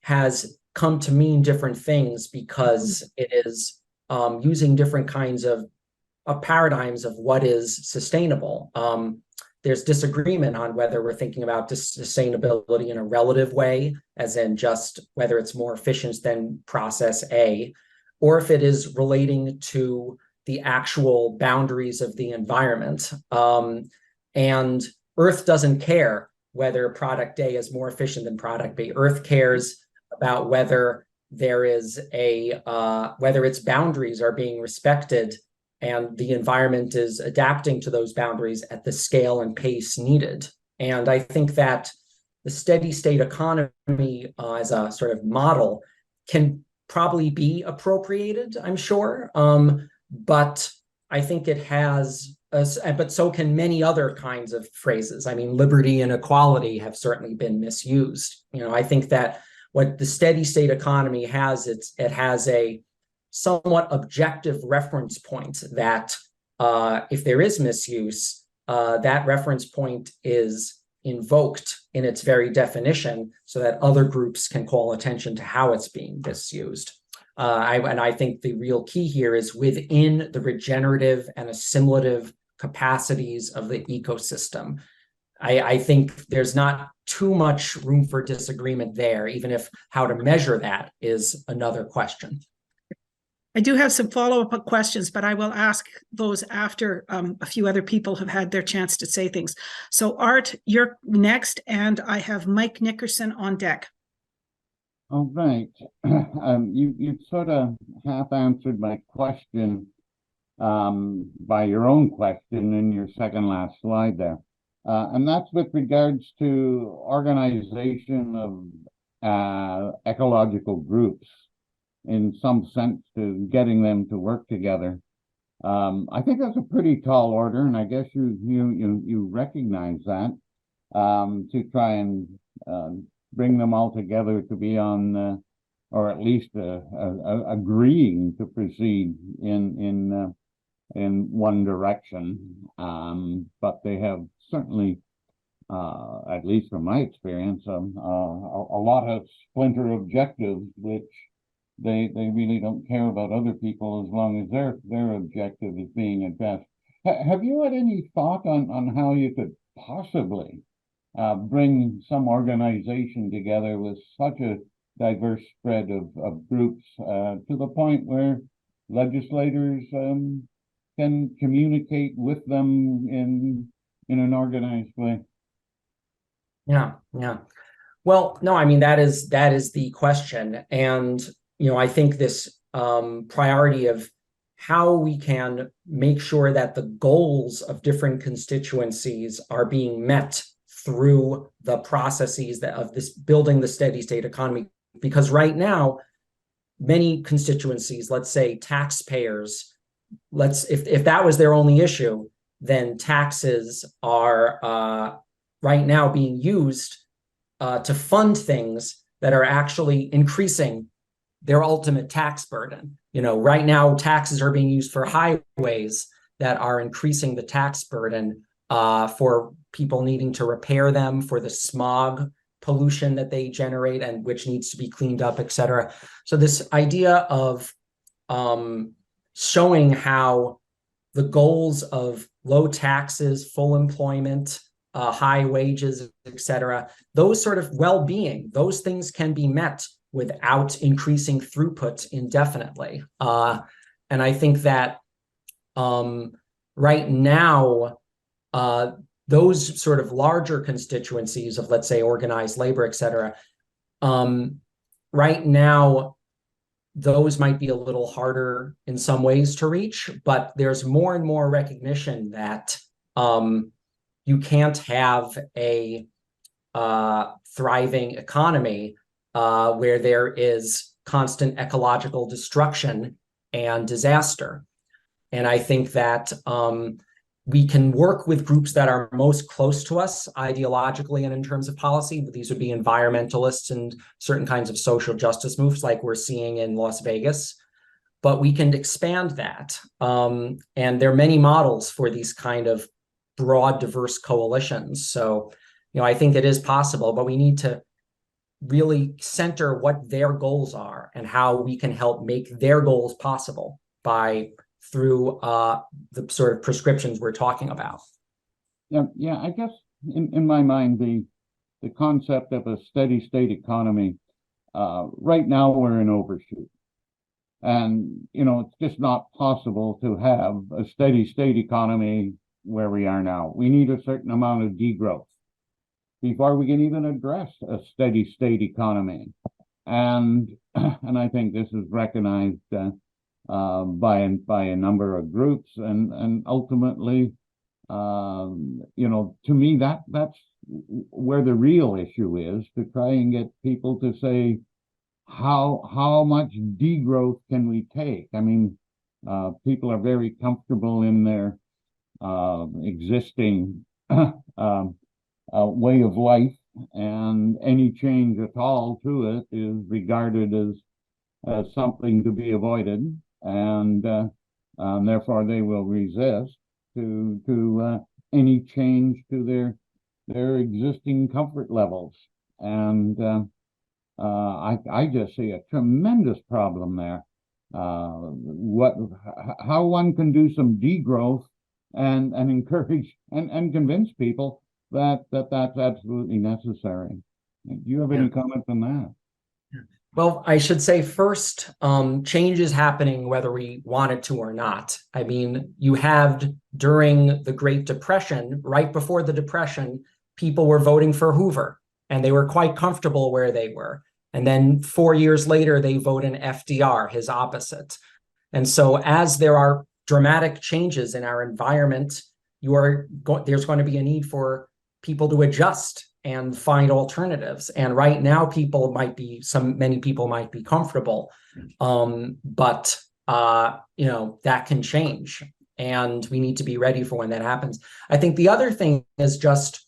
has come to mean different things because it is using different kinds of paradigms of what is sustainable. There's disagreement on whether we're thinking about sustainability in a relative way, as in just whether it's more efficient than process A, or if it is relating to the actual boundaries of the environment. And Earth doesn't care whether product A is more efficient than product B. Earth cares about whether there is whether its boundaries are being respected and the environment is adapting to those boundaries at the scale and pace needed. And I think that the steady state economy as a sort of model can probably be appropriated, I'm sure. But I think it has but so can many other kinds of phrases. I mean, liberty and equality have certainly been misused. I think that what the steady state economy has, it has a somewhat objective reference point that if there is misuse, that reference point is invoked in its very definition so that other groups can call attention to how it's being misused. I think the real key here is within the regenerative and assimilative capacities of the ecosystem. I think there's not too much room for disagreement there, even if how to measure that is another question. I do have some follow-up questions, but I will ask those after a few other people have had their chance to say things. So Art, you're next, and I have Mike Nickerson on deck. Oh, right. You sort of half answered my question by your own question in your second last slide there. And that's with regards to organization of ecological groups, in some sense, to getting them to work together. I think that's a pretty tall order, and I guess you recognize that, to try and bring them all together to be on, or at least agreeing to proceed in one direction. But they have certainly, at least from my experience, a lot of splinter objectives, which they really don't care about other people as long as their objective is being addressed. Have you had any thought on how you could possibly bring some organization together with such a diverse spread of groups to the point where legislators can communicate with them in an organized way? Yeah. Well, no, I mean, that is the question. And I think this priority of how we can make sure that the goals of different constituencies are being met through the processes of this building the steady state economy. Because right now, many constituencies, let's say taxpayers, if that was their only issue, then taxes are right now being used to fund things that are actually increasing their ultimate tax burden. Right now, taxes are being used for highways that are increasing the tax burden for people needing to repair them, for the smog pollution that they generate and which needs to be cleaned up, et cetera. So this idea of showing how the goals of low taxes, full employment, high wages, et cetera, those sort of well-being, those things can be met without increasing throughput indefinitely. And I think that right now, those sort of larger constituencies of, let's say, organized labor, et cetera, right now, those might be a little harder in some ways to reach, but there's more and more recognition that you can't have a thriving economy where there is constant ecological destruction and disaster. And I think that we can work with groups that are most close to us ideologically and in terms of policy, but these would be environmentalists and certain kinds of social justice moves like we're seeing in Las Vegas. But we can expand that. And there are many models for these kind of broad, diverse coalitions. So, I think it is possible, but we need to really center what their goals are and how we can help make their goals possible through the sort of prescriptions we're talking about. Yeah. I guess in my mind, the concept of a steady state economy, right now we're in overshoot. And, it's just not possible to have a steady state economy where we are now. We need a certain amount of degrowth before we can even address a steady state economy. And I think this is recognized by a number of groups, and ultimately, to me, that's where the real issue is, to try and get people to say, how much degrowth can we take? I mean, people are very comfortable in their existing way of life, and any change at all to it is regarded as something to be avoided, and therefore they will resist to any change to their existing comfort levels. And I just see a tremendous problem there. How one can do some degrowth and encourage and convince people that's absolutely necessary. Do you have any comment on that? Well, I should say first, change is happening whether we want it to or not. I mean, you have during the Great Depression, right before the Depression, people were voting for Hoover and they were quite comfortable where they were. And then 4 years later, they vote in FDR, his opposite. And so as there are dramatic changes in our environment, there's going to be a need for people to adjust and find alternatives. And right now, many people might be comfortable, but that can change, and we need to be ready for when that happens. I think the other thing is just,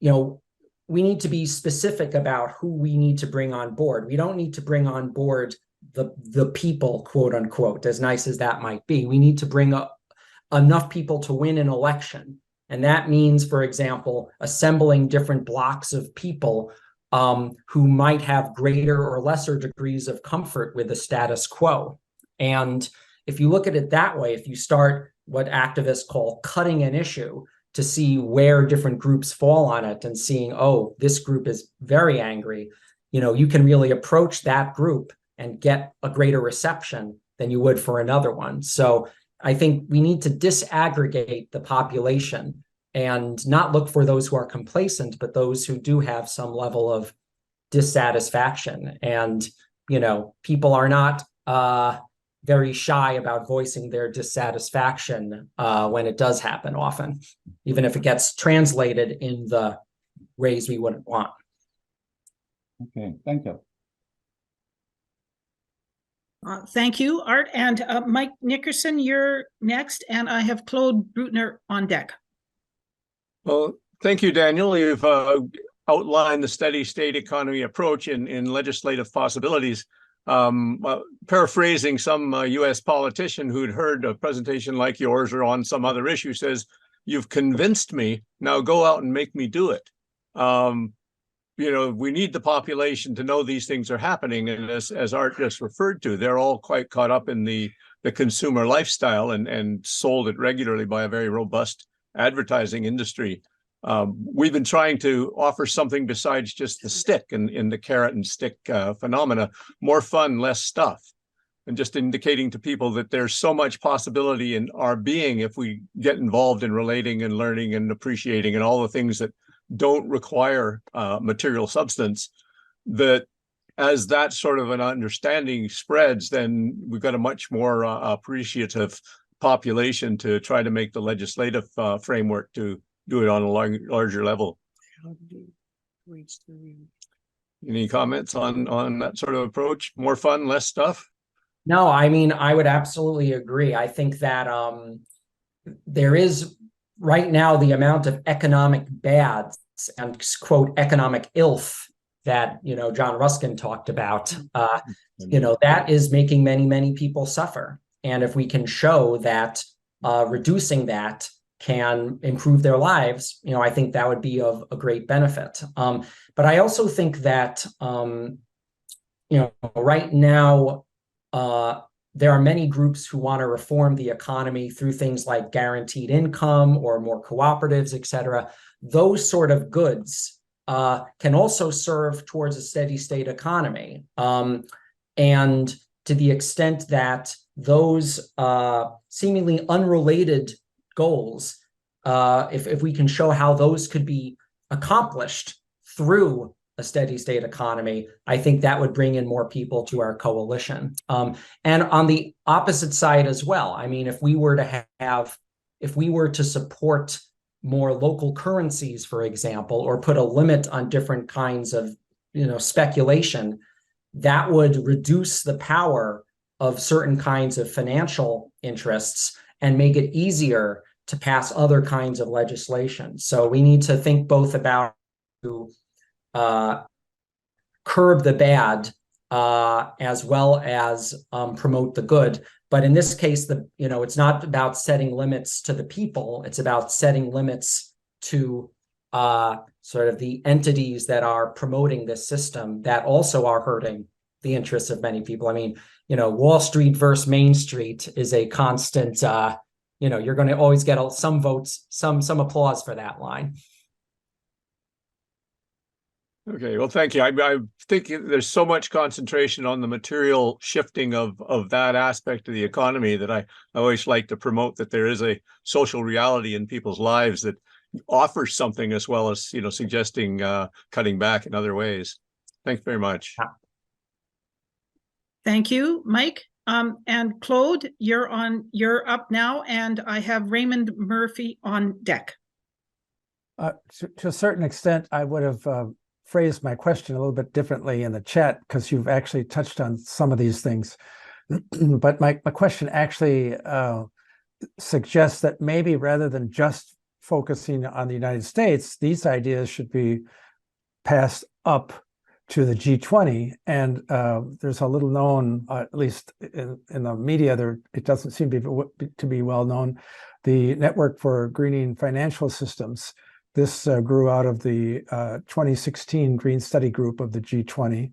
we need to be specific about who we need to bring on board. We don't need to bring on board the people, quote unquote, as nice as that might be. We need to bring up enough people to win an election. And that means, for example, assembling different blocks of people who might have greater or lesser degrees of comfort with the status quo. And if you look at it that way, if you start what activists call cutting an issue to see where different groups fall on it and seeing, oh, this group is very angry, you can really approach that group and get a greater reception than you would for another one. So I think we need to disaggregate the population and not look for those who are complacent, but those who do have some level of dissatisfaction. And, people are not very shy about voicing their dissatisfaction when it does happen often, even if it gets translated in the ways we wouldn't want. Okay, thank you. Thank you, Art. And Mike Nickerson, you're next, and I have Claude Brutner on deck. Well, thank you, Daniel. You've outlined the steady state economy approach in legislative possibilities. Paraphrasing some U.S. politician who'd heard a presentation like yours or on some other issue says, "You've convinced me, now go out and make me do it." We need the population to know these things are happening. And as Art just referred to, they're all quite caught up in the consumer lifestyle and sold it regularly by a very robust advertising industry. We've been trying to offer something besides just the stick in the carrot and stick phenomena, more fun, less stuff, and just indicating to people that there's so much possibility in our being if we get involved in relating and learning and appreciating and all the things that don't require material substance, that as that sort of an understanding spreads, then we've got a much more appreciative population to try to make the legislative framework to do it on a larger level. Any comments on that sort of approach? More fun, less stuff? No, I mean, I would absolutely agree. I think that there is right now the amount of economic bads and quote economic ilth that John Ruskin talked about. That is making many people suffer. And if we can show that reducing that can improve their lives, I think that would be of a great benefit. But I also think that right now there are many groups who want to reform the economy through things like guaranteed income or more cooperatives, et cetera. Those sort of goods can also serve towards a steady state economy. And to the extent that those seemingly unrelated goals, if we can show how those could be accomplished through a steady state economy, I think that would bring in more people to our coalition. And on the opposite side as well, I mean, if we were to support more local currencies, for example, or put a limit on different kinds of, speculation, that would reduce the power of certain kinds of financial interests and make it easier to pass other kinds of legislation. So we need to think both about curb the bad as well as promote the good. But in this case, it's not about setting limits to the people. It's about setting limits to sort of the entities that are promoting this system that also are hurting the interests of many people. I mean, Wall Street versus Main Street is a constant, you're going to always get some votes, some applause for that line. Okay, well, thank you. I think there's so much concentration on the material shifting of that aspect of the economy that I always like to promote that there is a social reality in people's lives that offers something as well as, suggesting cutting back in other ways. Thanks very much. Thank you, Mike. And Claude, you're up now, and I have Raymond Murphy on deck. To a certain extent, I would have phrased my question a little bit differently in the chat because you've actually touched on some of these things. But my question actually suggests that maybe rather than just focusing on the United States, these ideas should be passed up to the G20. And there's a little known, at least in the media, it doesn't seem to be well known, the Network for Greening Financial Systems. This grew out of the 2016 Green Study Group of the G20.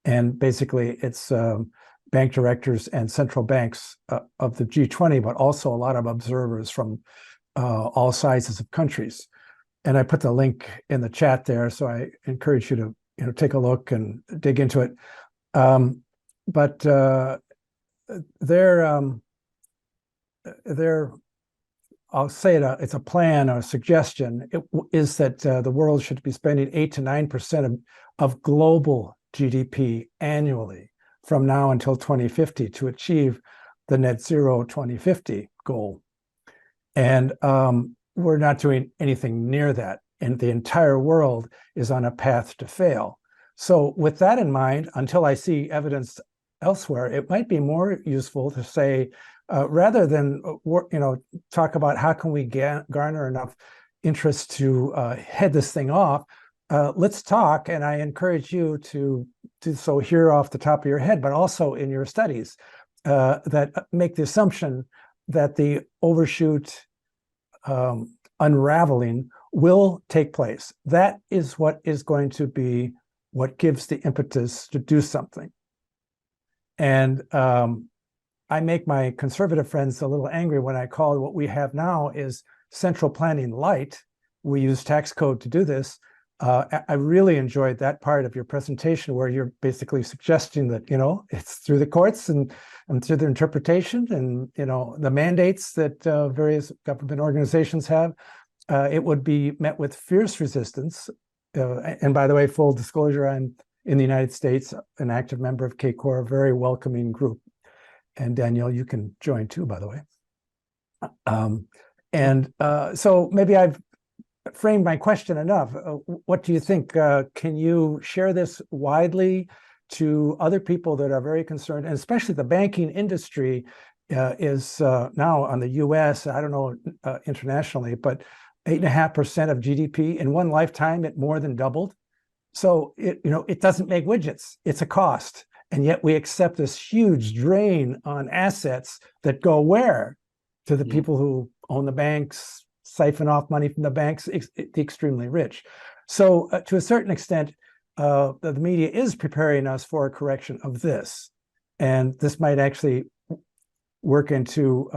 And basically it's bank directors and central banks of the G20, but also a lot of observers from all sizes of countries. And I put the link in the chat there, so I encourage you to take a look and dig into it. But I'll say it's a plan or a suggestion. It is that the world should be spending 8 to 9% of global GDP annually from now until 2050 to achieve the net zero 2050 goal. And we're not doing anything near that. And the entire world is on a path to fail. So with that in mind, until I see evidence elsewhere, it might be more useful to say, rather than talk about how can we garner enough interest to head this thing off, let's talk, and I encourage you to do so here off the top of your head, but also in your studies, that make the assumption that the overshoot unraveling will take place. That is what is going to be what gives the impetus to do something. And I make my conservative friends a little angry when I call what we have now is central planning light. We use tax code to do this. I really enjoyed that part of your presentation where you're basically suggesting that, it's through the courts and through their interpretation and, the mandates that various government organizations have. It would be met with fierce resistance. And by the way, full disclosure, I'm in the United States, an active member of KCOR, a very welcoming group. And Danielle, you can join too, by the way. So maybe I've framed my question enough. What do you think? Can you share this widely to other people that are very concerned, and especially the banking industry is now on the US, I don't know internationally, but 8.5% of GDP in one lifetime, it more than doubled. So it doesn't make widgets, it's a cost. And yet we accept this huge drain on assets that go where? To the people who own the banks, siphon off money from the banks, the extremely rich. So to a certain extent, the media is preparing us for a correction of this. And this might actually work into,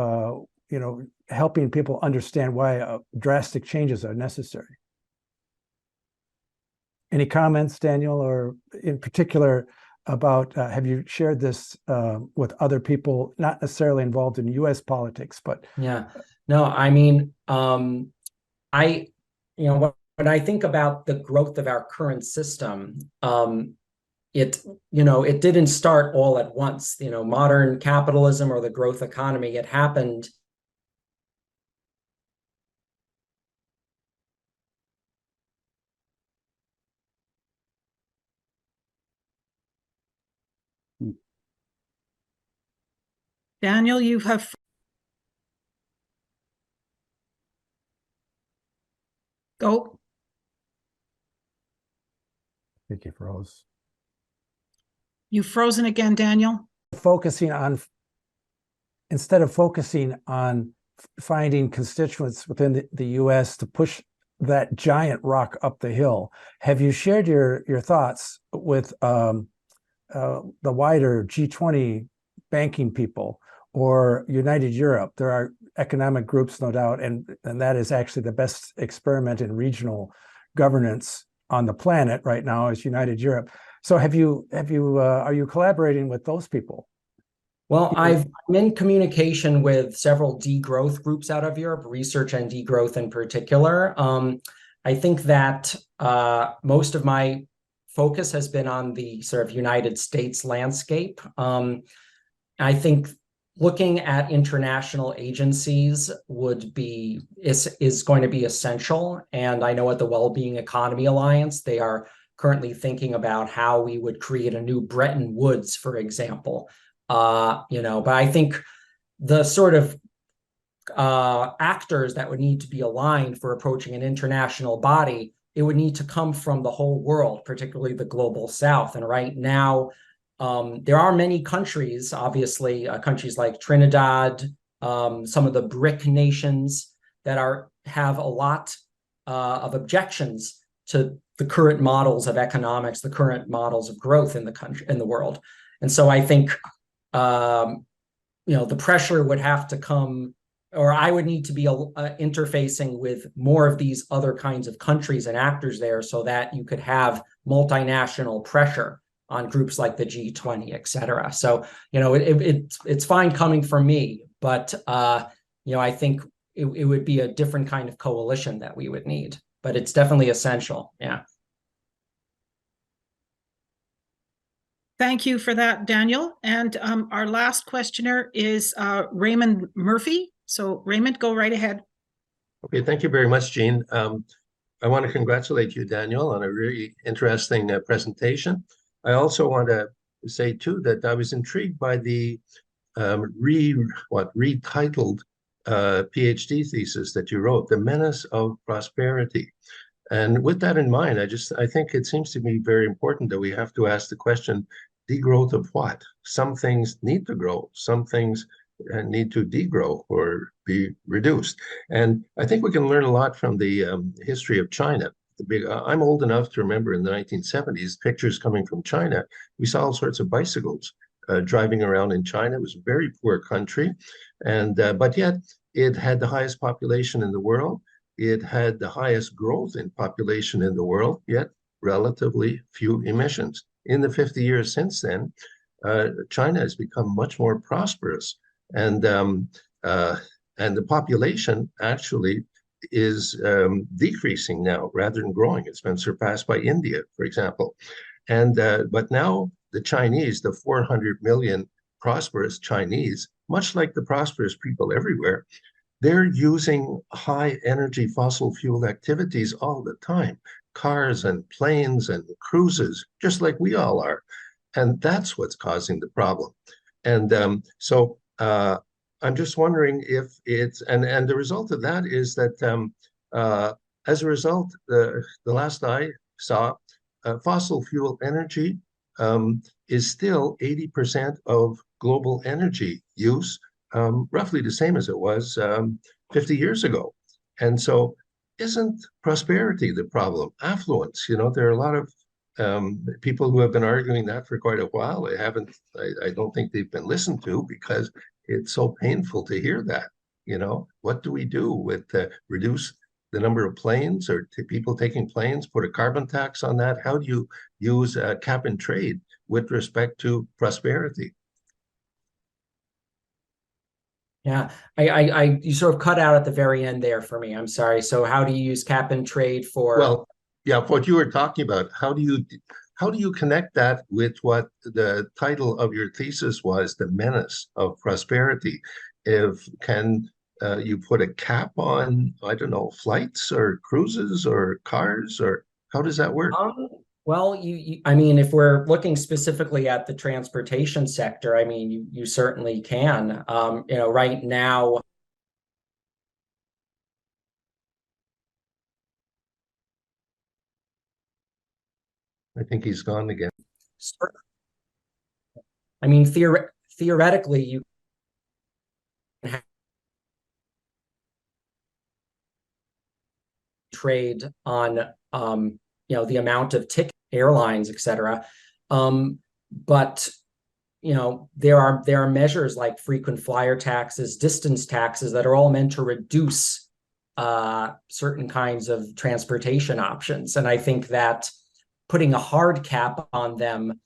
helping people understand why drastic changes are necessary. Any comments, Daniel, or in particular about, have you shared this with other people, not necessarily involved in US politics, but? Yeah, no, I mean, when I think about the growth of our current system, it didn't start all at once. Modern capitalism or the growth economy, it happened Daniel, you have Oh, I think you froze. you've frozen again, Daniel. Instead of focusing on finding constituents within the US to push that giant rock up the hill, have you shared your thoughts with the wider G20 banking people or United Europe? There are economic groups, no doubt, and that is actually the best experiment in regional governance on the planet right now is United Europe. So are you collaborating with those people? Well, I'm in communication with several degrowth groups out of Europe, research and degrowth in particular. I think that most of my focus has been on the sort of United States landscape. I think looking at international agencies is going to be essential. And I know at the Wellbeing Economy Alliance, they are currently thinking about how we would create a new Bretton Woods, for example. But I think the sort of actors that would need to be aligned for approaching an international body, it would need to come from the whole world, particularly the global South. And right now, there are many countries, obviously, countries like Trinidad, some of the BRIC nations that have a lot of objections to the current models of economics, the current models of growth in the world. And so I think the pressure would have to come, or I would need to be interfacing with more of these other kinds of countries and actors there so that you could have multinational pressure on groups like the G20, et cetera. So, it's fine coming from me, but, I think it would be a different kind of coalition that we would need, but it's definitely essential. Yeah. Thank you for that, Daniel. And our last questioner is Raymond Murphy. So Raymond, go right ahead. Okay, thank you very much, Jean. I want to congratulate you, Daniel, on a really interesting presentation. I also want to say, too, that I was intrigued by the retitled Ph.D. thesis that you wrote, The Menace of Prosperity. And with that in mind, I think it seems to me very important that we have to ask the question, degrowth of what? Some things need to grow, some things need to degrow or be reduced. And I think we can learn a lot from the history of China. I'm old enough to remember in the 1970s, pictures coming from China. We saw all sorts of bicycles driving around in China. It was a very poor country, and but yet it had the highest population in the world. It had the highest growth in population in the world, yet relatively few emissions. In the 50 years since then, China has become much more prosperous, and the population actually is decreasing now rather than growing. It's been surpassed by India, for example. And but now the Chinese, the 400 million prosperous Chinese, much like the prosperous people everywhere, they're using high energy fossil fuel activities all the time, cars and planes and cruises, just like we all are. And that's what's causing the problem. And so I'm just wondering if it's, and the result of that is that as a result, the last I saw, fossil fuel energy is still 80% of global energy use, roughly the same as it was 50 years ago. And so isn't prosperity the problem? Affluence, there are a lot of people who have been arguing that for quite a while. I don't think they've been listened to because it's so painful to hear that. What do we do with reduce the number of planes or people taking planes, put a carbon tax on that? How do you use cap and trade with respect to prosperity? Yeah, you sort of cut out at the very end there for me. I'm sorry. So how do you use cap and trade for? Well, yeah, what you were talking about, how do you connect that with what the title of your thesis was, The Menace of Prosperity? Can you put a cap on, I don't know, flights or cruises or cars, or how does that work? Well, I mean, if we're looking specifically at the transportation sector, I mean, you certainly can. Right now, I think he's gone again. I mean, theoretically, you can trade on the amount of ticket airlines, etc. But there are measures like frequent flyer taxes, distance taxes that are all meant to reduce certain kinds of transportation options. And I think that putting a hard cap on them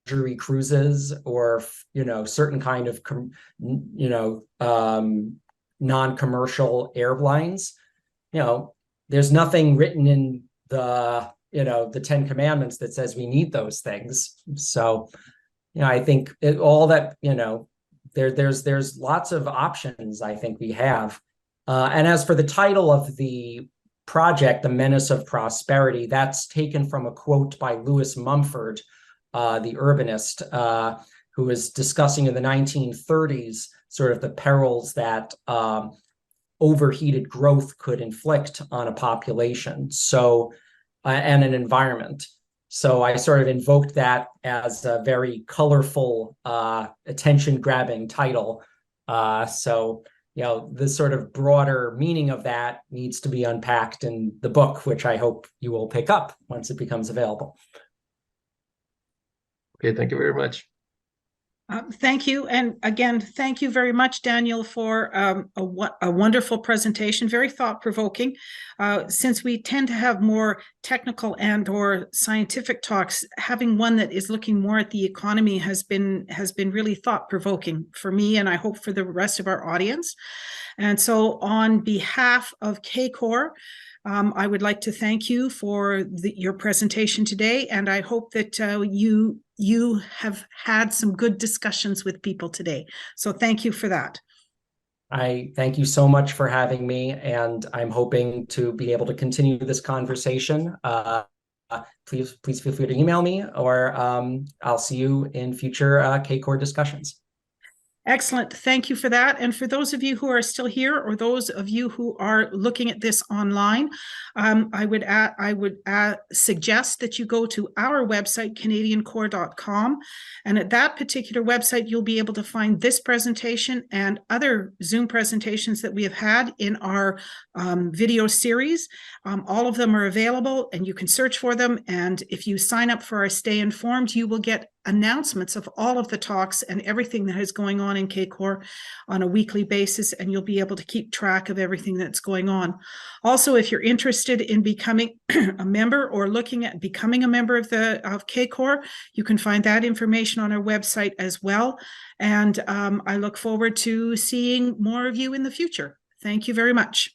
luxury cruises or certain kind of non-commercial airlines, there's nothing written in the 10 Commandments that says we need those things. So I think there's lots of options I think we have. And as for the title of the project, The Menace of Prosperity, that's taken from a quote by Lewis Mumford, the urbanist, who was discussing in the 1930s sort of the perils that overheated growth could inflict on a population and an environment. So I sort of invoked that as a very colorful, attention-grabbing title. The sort of broader meaning of that needs to be unpacked in the book, which I hope you will pick up once it becomes available. Okay, thank you very much. Thank you. And again, thank you very much, Daniel, for a wonderful presentation, very thought-provoking. Since we tend to have more technical and or scientific talks, having one that is looking more at the economy has been really thought-provoking for me, and I hope for the rest of our audience. And so on behalf of CACOR, I would like to thank you for your presentation today, and I hope that you have had some good discussions with people today. So thank you for that. I thank you so much for having me, and I'm hoping to be able to continue this conversation. Please feel free to email me, or I'll see you in future CACOR discussions. Excellent. Thank you for that. And for those of you who are still here, or those of you who are looking at this online, I would suggest that you go to our website, canadiancore.com. And at that particular website, you'll be able to find this presentation and other Zoom presentations that we have had in our video series. All of them are available, and you can search for them. And if you sign up for our Stay Informed, you will get announcements of all of the talks and everything that is going on in CACOR on a weekly basis, and you'll be able to keep track of everything that's going on. Also, if you're interested in becoming a member or looking at becoming a member of CACOR, you can find that information on our website as well. And I look forward to seeing more of you in the future. Thank you very much.